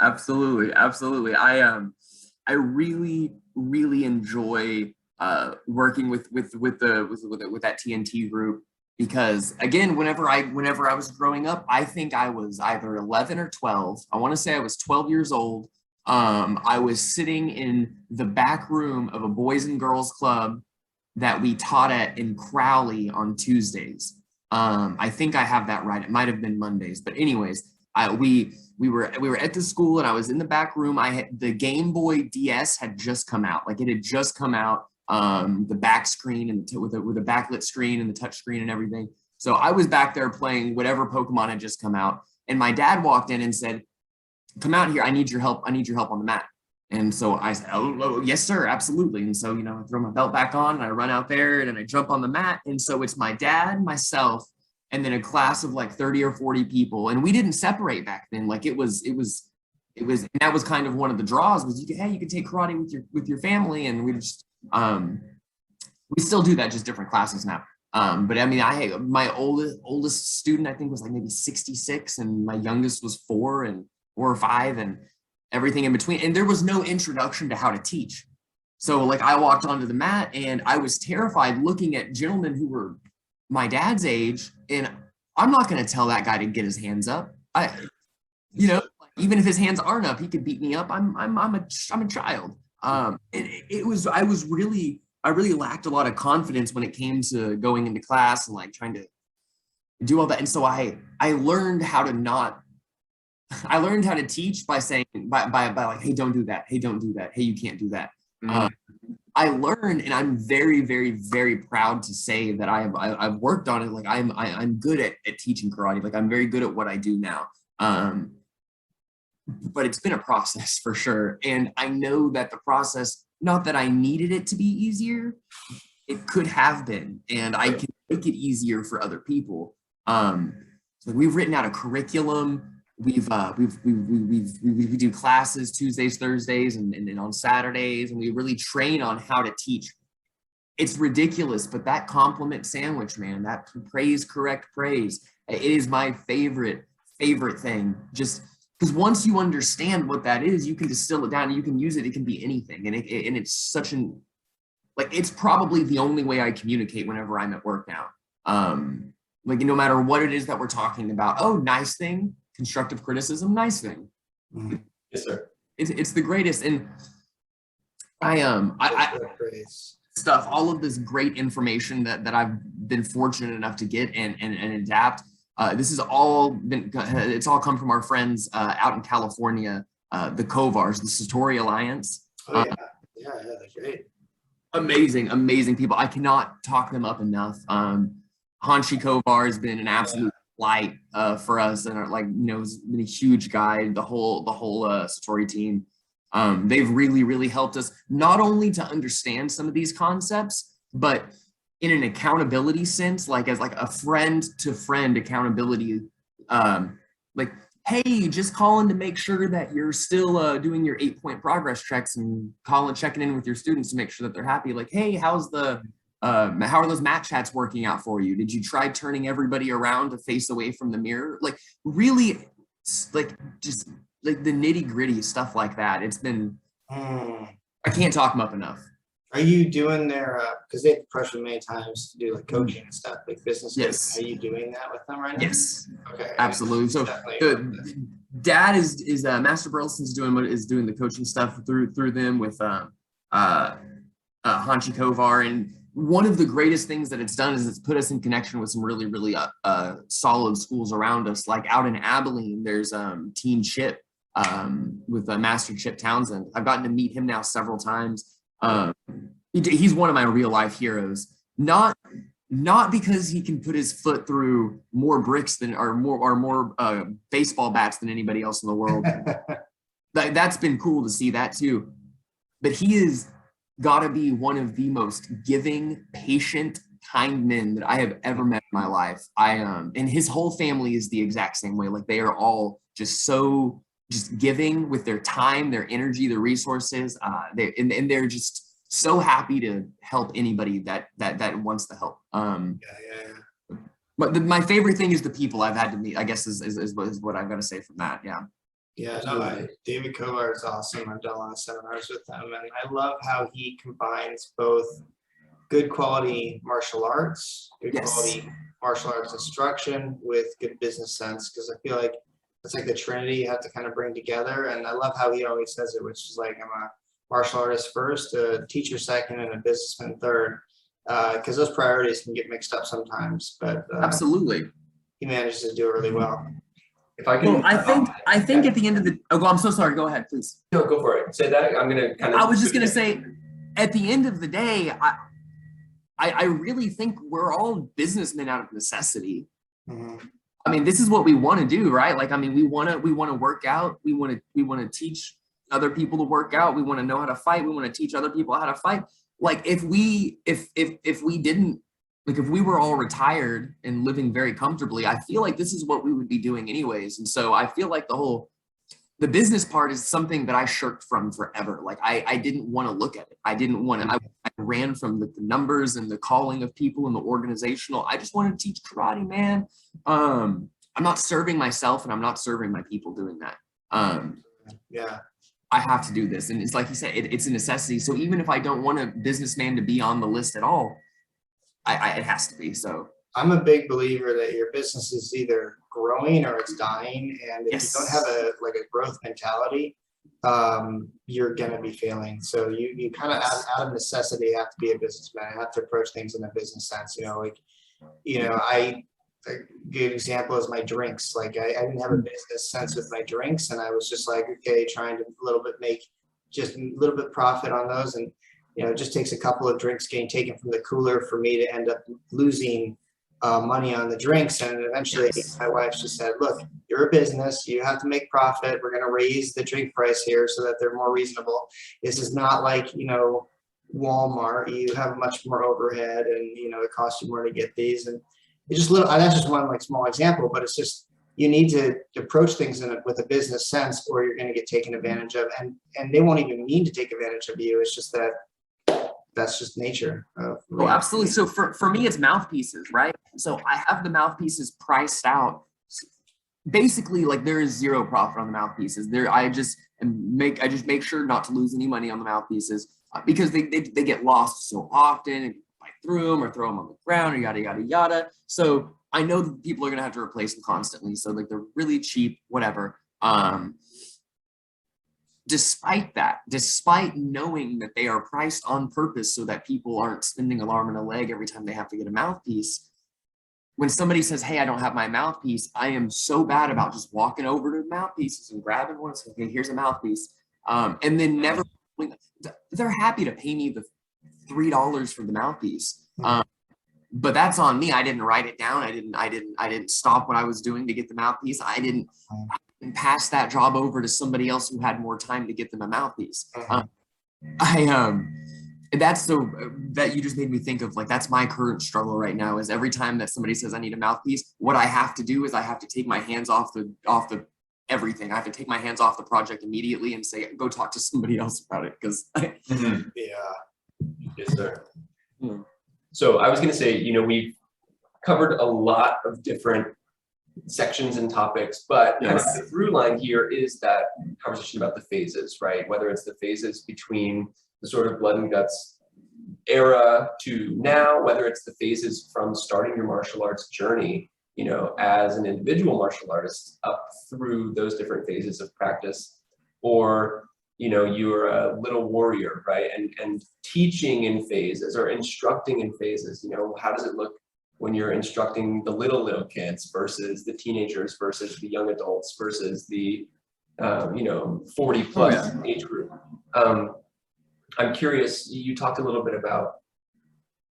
Absolutely. I really enjoy working with that TNT group because again, whenever I was growing up, I think I was either 11 or 12. I want to say I was 12 years old. I was sitting in the back room of a boys and girls club that we taught at in Crowley on Tuesdays. I think I have that right. It might have been Mondays, but anyways. We were at the school and I was in the back room. The Game Boy DS had just come out. Like it had just come out, the back screen and with a backlit screen and the touch screen and everything. So I was back there playing whatever Pokemon had just come out. And my dad walked in and said, "Come out here. I need your help. I need your help on the mat." And so I said, "Oh, yes, sir. Absolutely." And so, you know, I throw my belt back on and I run out there and I jump on the mat. And so it's my dad, myself, and then a class of like 30 or 40 people. And we didn't separate back then. Like it was, and that was kind of one of the draws was you could take karate with your family. And we just, we still do that, just different classes now. But I mean, my oldest student, I think was like maybe 66 and my youngest was 4 or 5 and everything in between. And there was no introduction to how to teach. So like I walked onto the mat and I was terrified looking at gentlemen who were my dad's age, and I'm not going to tell that guy to get his hands up. You know, even if his hands aren't up, he could beat me up. I'm a child. I really lacked a lot of confidence when it came to going into class and like trying to do all that. And so I learned how to teach by saying by like, "Hey, don't do that. Hey, don't do that. Hey, you can't do that." I learned, and I'm very, very, very proud to say that I've worked on it. Like I'm good at teaching karate. Like I'm very good at what I do now. But it's been a process for sure. And I know that the process, not that I needed it to be easier, it could have been, and I can make it easier for other people. So we've written out a curriculum. We do classes Tuesdays, Thursdays, and on Saturdays, and we really train on how to teach it's ridiculous, but that compliment sandwich, man, that praise, correct praise, it is my favorite thing. Just because once you understand what that is, you can distill it down and you can use it. It can be anything. And and it's such an, like, it's probably the only way I communicate whenever I'm at work now. Like, no matter what it is that we're talking about, oh, nice thing, constructive criticism, nice thing. Yes, sir. It's the greatest. And I stuff, all of this great information that I've been fortunate enough to get and adapt. This has all been, it's all come from our friends out in California, the COVARs, the Satori Alliance. Oh yeah, they're great. Amazing people. I cannot talk them up enough. Hanshi Kovar has been an absolute light for us, and like, you know, has been a huge guide. The whole Satori team. They've really helped us not only to understand some of these concepts, but in an accountability sense, like as like a friend to friend accountability. Like, hey, just calling to make sure that you're still doing your 8-point progress checks and checking in with your students to make sure that they're happy. Like, hey, how are those mat chats working out for you? Did you try turning everybody around to face away from the mirror? Like, really, like, just like the nitty gritty stuff like that. It's been, I can't talk them up enough. Are you doing their, because they've approached me many times to do like coaching and stuff, like business. Yes. Are you doing that with them right now? Yes. Okay. Absolutely. So Dad is Master Burleson's doing the coaching stuff through them with Hanshi Kovar. And one of the greatest things that it's done is it's put us in connection with some really solid schools around us. Like out in Abilene, there's Teen Chip with Master Chip Townsend. I've gotten to meet him now several times. He's one of my real life heroes. Not because he can put his foot through more bricks than or more baseball bats than anybody else in the world. That's been cool to see that too. But he is got to be one of the most giving, patient, kind men that I have ever met in my life. And his whole family is the exact same way. Like, they are all just so giving with their time, their energy, their resources. They're just so happy to help anybody that wants to help. But my favorite thing is the people I've had to meet, I guess, is what I've got to say from that. Yeah. Yeah, no, David Kovar is awesome. I've done a lot of seminars with him, and I love how he combines both good quality martial arts, good quality martial arts instruction with good business sense, because I feel like it's like the Trinity you have to kind of bring together. And I love how he always says it, which is like, I'm a martial artist first, a teacher second, and a businessman third, because those priorities can get mixed up sometimes. But absolutely, he manages to do it really well. If I can, well, I think at the end of the, I'm so sorry. Go ahead, please. No, go for it. Say that. I'm gonna kind of. I was just gonna say, at the end of the day, I really think we're all businessmen out of necessity. Mm-hmm. I mean, this is what we want to do, right? Like, I mean, we want to work out. We want to teach other people to work out. We want to know how to fight. We want to teach other people how to fight. Like, if we didn't, like, if we were all retired and living very comfortably, I feel like this is what we would be doing anyways. And so I feel like the business part is something that I shirked from forever. Like, I didn't want to look at it. I didn't want to, I ran from the numbers and the calling of people and the organizational. I just wanted to teach karate, man. I'm not serving myself and I'm not serving my people doing that. Yeah. I have to do this. And it's like you said, it's a necessity. So even if I don't want a businessman to be on the list at all, it has to be. So I'm a big believer that your business is either growing or it's dying. And if you don't have a growth mentality, you're going to be failing. So you kind of out of necessity have to be a businessman. I have to approach things in a business sense, a good example is my drinks. Like, I didn't have a business sense with my drinks, and I was just like, okay, trying to make just a little bit profit on those. And, it just takes a couple of drinks getting taken from the cooler for me to end up losing money on the drinks. And eventually my wife just said, look, you're a business, you have to make profit. We're going to raise the drink price here so that they're more reasonable. This is not like, Walmart. You have much more overhead, and, it costs you more to get these. And it's just that's just one small example, but it's just, you need to approach things with a business sense, or you're going to get taken advantage of. And they won't even mean to take advantage of you. It's just that that's just nature of. Oh, absolutely. So for me, it's mouthpieces, right? So I have the mouthpieces priced out. Basically, like there is zero profit on the mouthpieces. I just make sure not to lose any money on the mouthpieces because they get lost so often. And I threw them or throw them on the ground or yada yada yada. So I know that people are gonna have to replace them constantly. So like they're really cheap, whatever. Despite that, despite knowing that they are priced on purpose so that people aren't spending an arm and a leg every time they have to get a mouthpiece, when somebody says, hey, I don't have my mouthpiece, I am so bad about just walking over to mouthpieces and grabbing one and saying, okay, here's a mouthpiece. And then never, they're happy to pay me the $3 for the mouthpiece. But that's on me. I didn't write it down. I didn't stop what I was doing to get the mouthpiece. I didn't pass that job over to somebody else who had more time to get them a mouthpiece. That you just made me think of, like, that's my current struggle right now, is every time that somebody says I need a mouthpiece, what I have to do is I have to take my hands off the everything. I have to take my hands off the project immediately and say, go talk to somebody else about it. Because Yes, sir. So I was going to say, you know, we've covered a lot of different sections and topics, but kind of the through line here is that conversation about the phases, right? Whether it's the phases between the sort of blood and guts era to now, whether it's the phases from starting your martial arts journey, you know, as an individual martial artist up through those different phases of practice, or, you know, you're a little warrior, right? And teaching in phases or instructing in phases, you know, how does it look when you're instructing the little kids versus the teenagers versus the young adults versus the, you know, 40 plus age group. I'm curious, you talked a little bit about,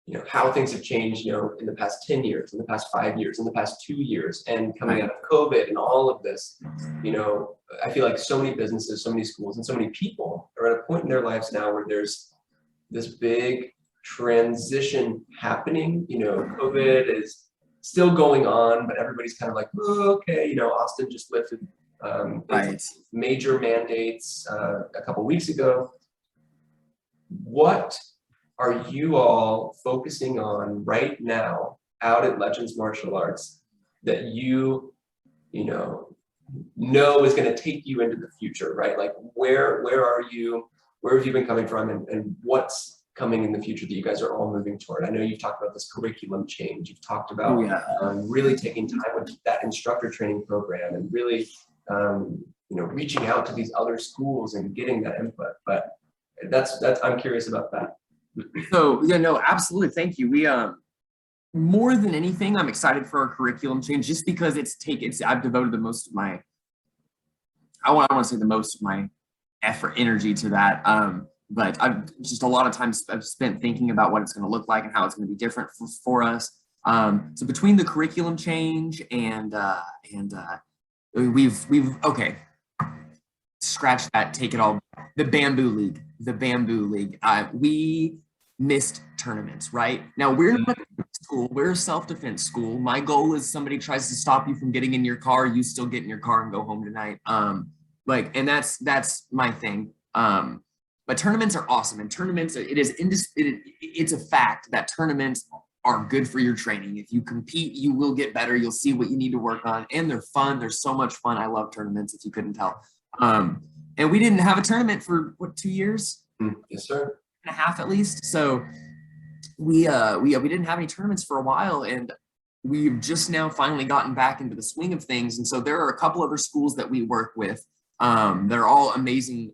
you know, how things have changed, you know, in the past 10 years, in the past 5 years, in the past 2 years, and coming out of COVID and all of this, you know, I feel like so many businesses, so many schools, and so many people are at a point in their lives now where there's this big transition happening. You know, COVID is still going on, but everybody's kind of like, oh, okay, you know, Austin just lifted major mandates a couple weeks ago. What are you all focusing on right now out at Legends Martial Arts that you know is going to take you into the future, right? Like where are you, where have you been coming from, and what's coming in the future that you guys are all moving toward? I know you've talked about this curriculum change. You've talked about really taking time with that instructor training program and really, you know, reaching out to these other schools and getting that input. But that's I'm curious about that. So yeah, no, absolutely. Thank you. We more than anything, I'm excited for our curriculum change just because I've devoted the most of my, I want to say the most of my effort, energy to that. But I've just a lot of times I've spent thinking about what it's going to look like and how it's going to be different for us. So between the curriculum change and we've okay, scratch that, take it all. The Bamboo League. We missed tournaments, right? Now we're not a school, we're a self-defense school. My goal is somebody tries to stop you from getting in your car, you still get in your car and go home tonight. And that's my thing. But tournaments are awesome, and tournaments, it's a fact that tournaments are good for your training. If you compete, you will get better. You'll see what you need to work on, and they're fun. They're so much fun. I love tournaments, if you couldn't tell. And we didn't have a tournament for what, 2 years? Yes, sir. And a half at least. So we didn't have any tournaments for a while, and we've just now finally gotten back into the swing of things. And so there are a couple other schools that we work with. They're all amazing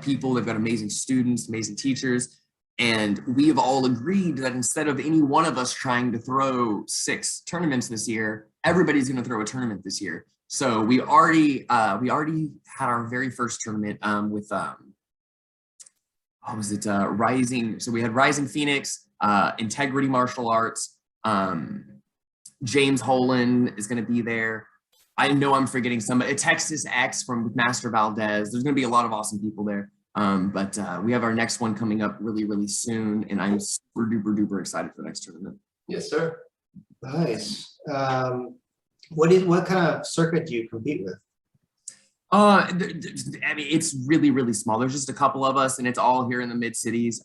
people. They've got amazing students, amazing teachers. And we have all agreed that instead of any one of us trying to throw 6 tournaments this year, everybody's going to throw a tournament this year. So we already had our very first tournament with what was it? Rising. So we had Rising Phoenix, Integrity Martial Arts. James Holan is going to be there. I know I'm forgetting somebody. Texas X from Master Valdez. There's going to be a lot of awesome people there. But we have our next one coming up really, really soon, and I'm super duper excited for the next tournament. Yes, sir. Nice. What kind of circuit do you compete with? I mean, it's really, really small. There's just a couple of us, and it's all here in the mid cities.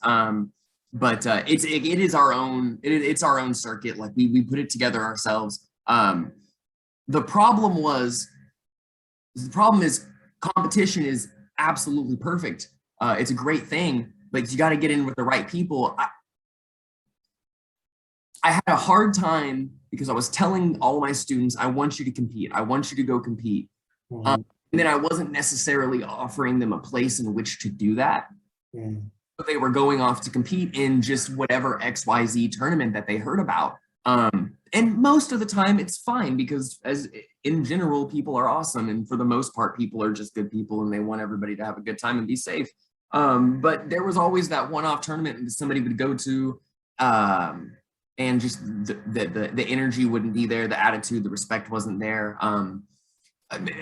But it is our own. It's our own circuit. Like we put it together ourselves. The problem was, the problem is competition is absolutely perfect. It's a great thing, but you got to get in with the right people. I had a hard time because I was telling all my students, I want you to compete. I want you to go compete. And then I wasn't necessarily offering them a place in which to do that. But they were going off to compete in just whatever XYZ tournament that they heard about. And most of the time it's fine because as in general, people are awesome. And for the most part, people are just good people and they want everybody to have a good time and be safe. But there was always that one-off tournament that somebody would go to, and just the energy wouldn't be there, the attitude, the respect wasn't there.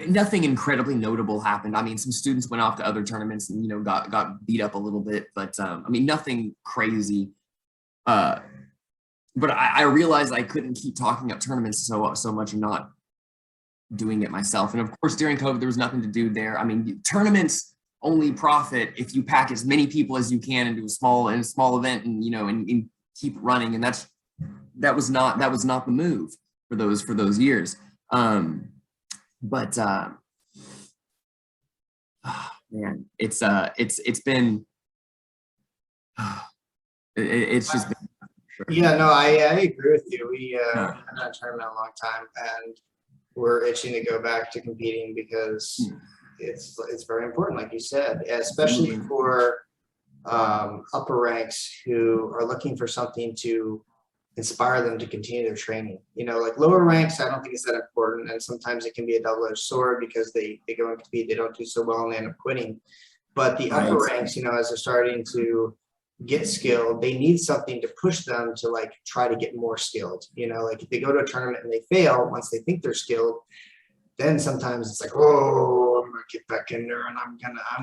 Nothing incredibly notable happened. I mean, some students went off to other tournaments and, you know, got beat up a little bit, but I mean, nothing crazy. But I realized I couldn't keep talking up tournaments so much and not doing it myself. And of course, during COVID, there was nothing to do there. I mean, tournaments only profit if you pack as many people as you can into a small event and, you know, and keep it running. And that was not the move for those years. But man, it's been it's just been. Yeah, no, I agree with you. We haven't done a tournament in a long time, and we're itching to go back to competing because it's very important, like you said, especially for upper ranks who are looking for something to inspire them to continue their training. You know, like lower ranks, I don't think it's that important, and sometimes it can be a double-edged sword because they go and compete, they don't do so well, and they end up quitting. But the upper ranks, you know, as they're starting to get skilled, they need something to push them to like try to get more skilled. You know, like if they go to a tournament and they fail, once they think they're skilled, then sometimes it's like, oh, I'm gonna get back in there and I'm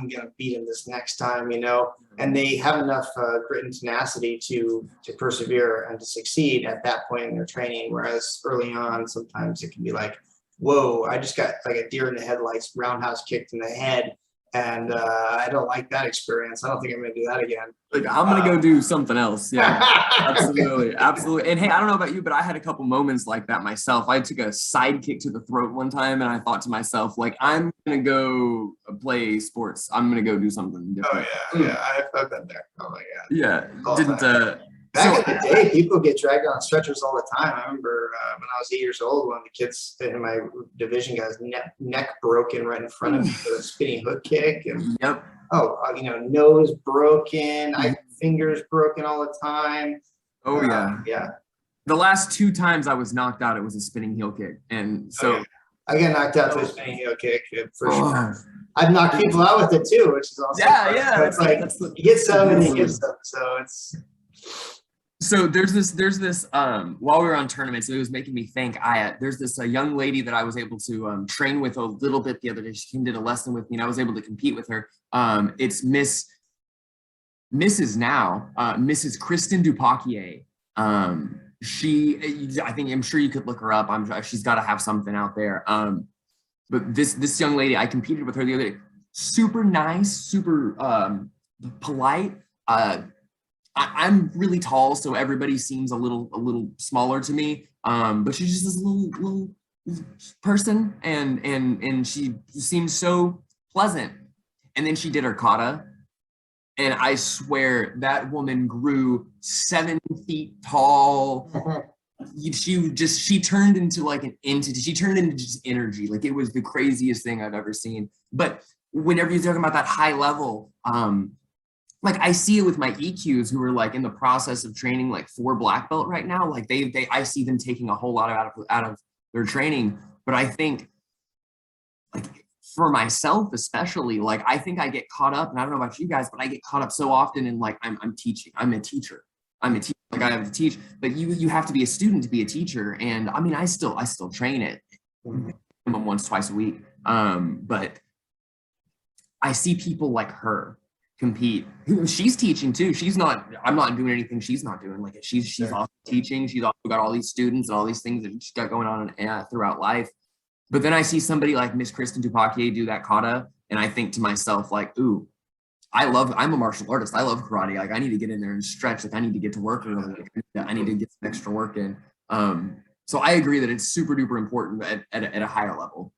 gonna beat him this next time, you know. And they have enough grit and tenacity to persevere and to succeed at that point in their training. Whereas early on, sometimes it can be like, whoa, I just got like a deer in the headlights, roundhouse kicked in the head. And I don't like that experience. I don't think I'm going to do that again. Like, I'm going to go do something else. Yeah, absolutely. Absolutely. And hey, I don't know about you, but I had a couple moments like that myself. I took a side kick to the throat one time and I thought to myself, like, I'm going to go play sports. I'm going to go do something different. Oh, yeah. I've been there. Oh, my God. Yeah. Back in the day, people get dragged on stretchers all the time. I remember when I was 8 years old, one of the kids in my division got his neck broken right in front of me with a spinning hook kick. And you know, nose broken, fingers broken all the time. Oh yeah. The last 2 times I was knocked out, it was a spinning heel kick, and so I got knocked out to a spinning heel kick for sure. I've knocked people out with it too, which is also it's like you get some and you give some, so it's. So there's this while we were on tournaments, it was making me think. There's this young lady that I was able to train with a little bit the other day. She came did a lesson with me, and I was able to compete with her. It's Mrs. Kristen Dupaquier. I'm sure you could look her up. She's got to have something out there. But this young lady, I competed with her the other day. Super nice, super polite. I'm really tall, so everybody seems a little smaller to me. But she's just this little person, and she seems so pleasant. And then she did her kata, and I swear that woman grew 7 feet tall. She turned into like an entity. She turned into just energy. Like it was the craziest thing I've ever seen. But whenever you're talking about that high level, like I see it with my EQs who are like in the process of training like for black belt right now. Like I see them taking a whole lot out of their training. But I think like for myself especially, like I think I get caught up, and I don't know about you guys, but I get caught up so often in like I'm teaching. I'm a teacher. Like I have to teach, but you have to be a student to be a teacher. And I mean I still train it once, twice a week. But I see people like her compete. She's teaching too. I'm not doing anything she's not doing. Like she's also teaching. She's also got all these students and all these things that she's got going on throughout life. But then I see somebody like Miss Kristen Dupaquier do that kata, and I think to myself, like, ooh, I'm a martial artist. I love karate. Like, I need to get in there and stretch. Like, I need to get to work early. Like, I need to get some extra work in. So I agree that it's super duper important at a higher level.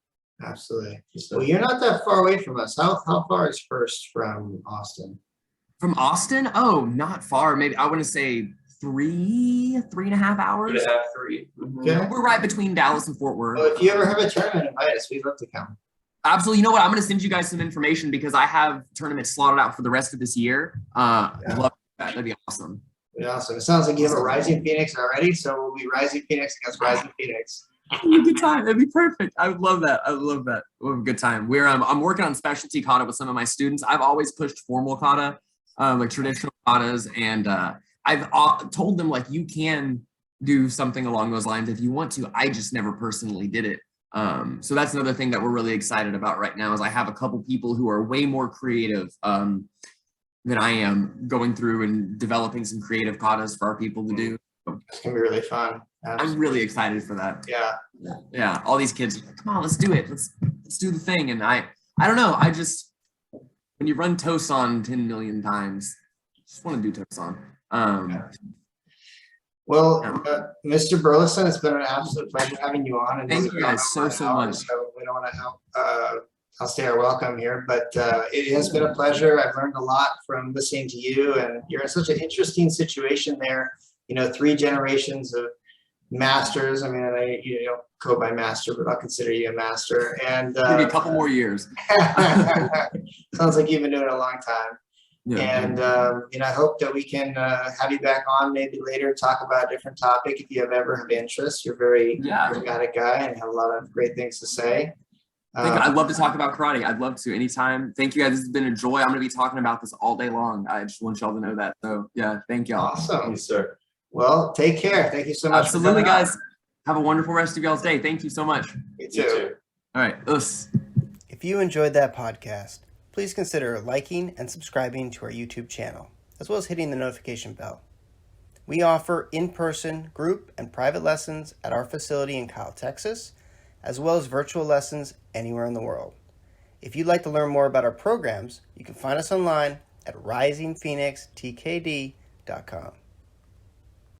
Absolutely. Well, you're not that far away from us. How far is First from Austin? From Austin? Oh, not far. Maybe I want to say 3.5 hours. 2.5, 3. Okay. We're right between Dallas and Fort Worth. Well, if you ever have a tournament, invite us. We'd love to come. Absolutely. You know what? I'm going to send you guys some information because I have tournaments slotted out for the rest of this year. I'd love that. That'd be awesome. Yeah, awesome. It sounds like you have a Rising Phoenix already, so we'll be Rising Phoenix against Rising Phoenix. Good time. That'd be perfect. I would love that. I would love that. We'll have a good time. I'm working on specialty kata with some of my students. I've always pushed formal kata, like traditional katas, and I've told them, like, you can do something along those lines if you want to. I just never personally did it. So that's another thing that we're really excited about right now is I have a couple people who are way more creative than I am, going through and developing some creative katas for our people to do. It's gonna be really fun. Absolutely. I'm really excited for that. Yeah. All these kids are like, come on, let's do it. Let's do the thing. And I don't know. I just, when you run Tosan 10 million times, just want to do Tosan. Well, Mr. Burleson, it's been an absolute pleasure having you on. And thank you guys so much. So we don't want to outstay our welcome here, but it has been a pleasure. I've learned a lot from listening to you, and you're in such an interesting situation there. 3 generations of masters. I mean, you don't go by master, but I'll consider you a master. And maybe a couple more years. Sounds like you've been doing it a long time. Yeah. And I hope that we can have you back on maybe later, talk about a different topic if you ever have interest. You're a very charismatic guy and have a lot of great things to say. I'd love to talk about karate. I'd love to anytime. Thank you guys. This has been a joy. I'm going to be talking about this all day long. I just want y'all to know that. So yeah, thank y'all. Awesome. Yes, sir. Well, take care. Thank you so much. Absolutely, guys. Have a wonderful rest of y'all's day. Thank you so much. You too. All right. Us. If you enjoyed that podcast, please consider liking and subscribing to our YouTube channel, as well as hitting the notification bell. We offer in-person, group, and private lessons at our facility in Kyle, Texas, as well as virtual lessons anywhere in the world. If you'd like to learn more about our programs, you can find us online at risingphoenixtkd.com.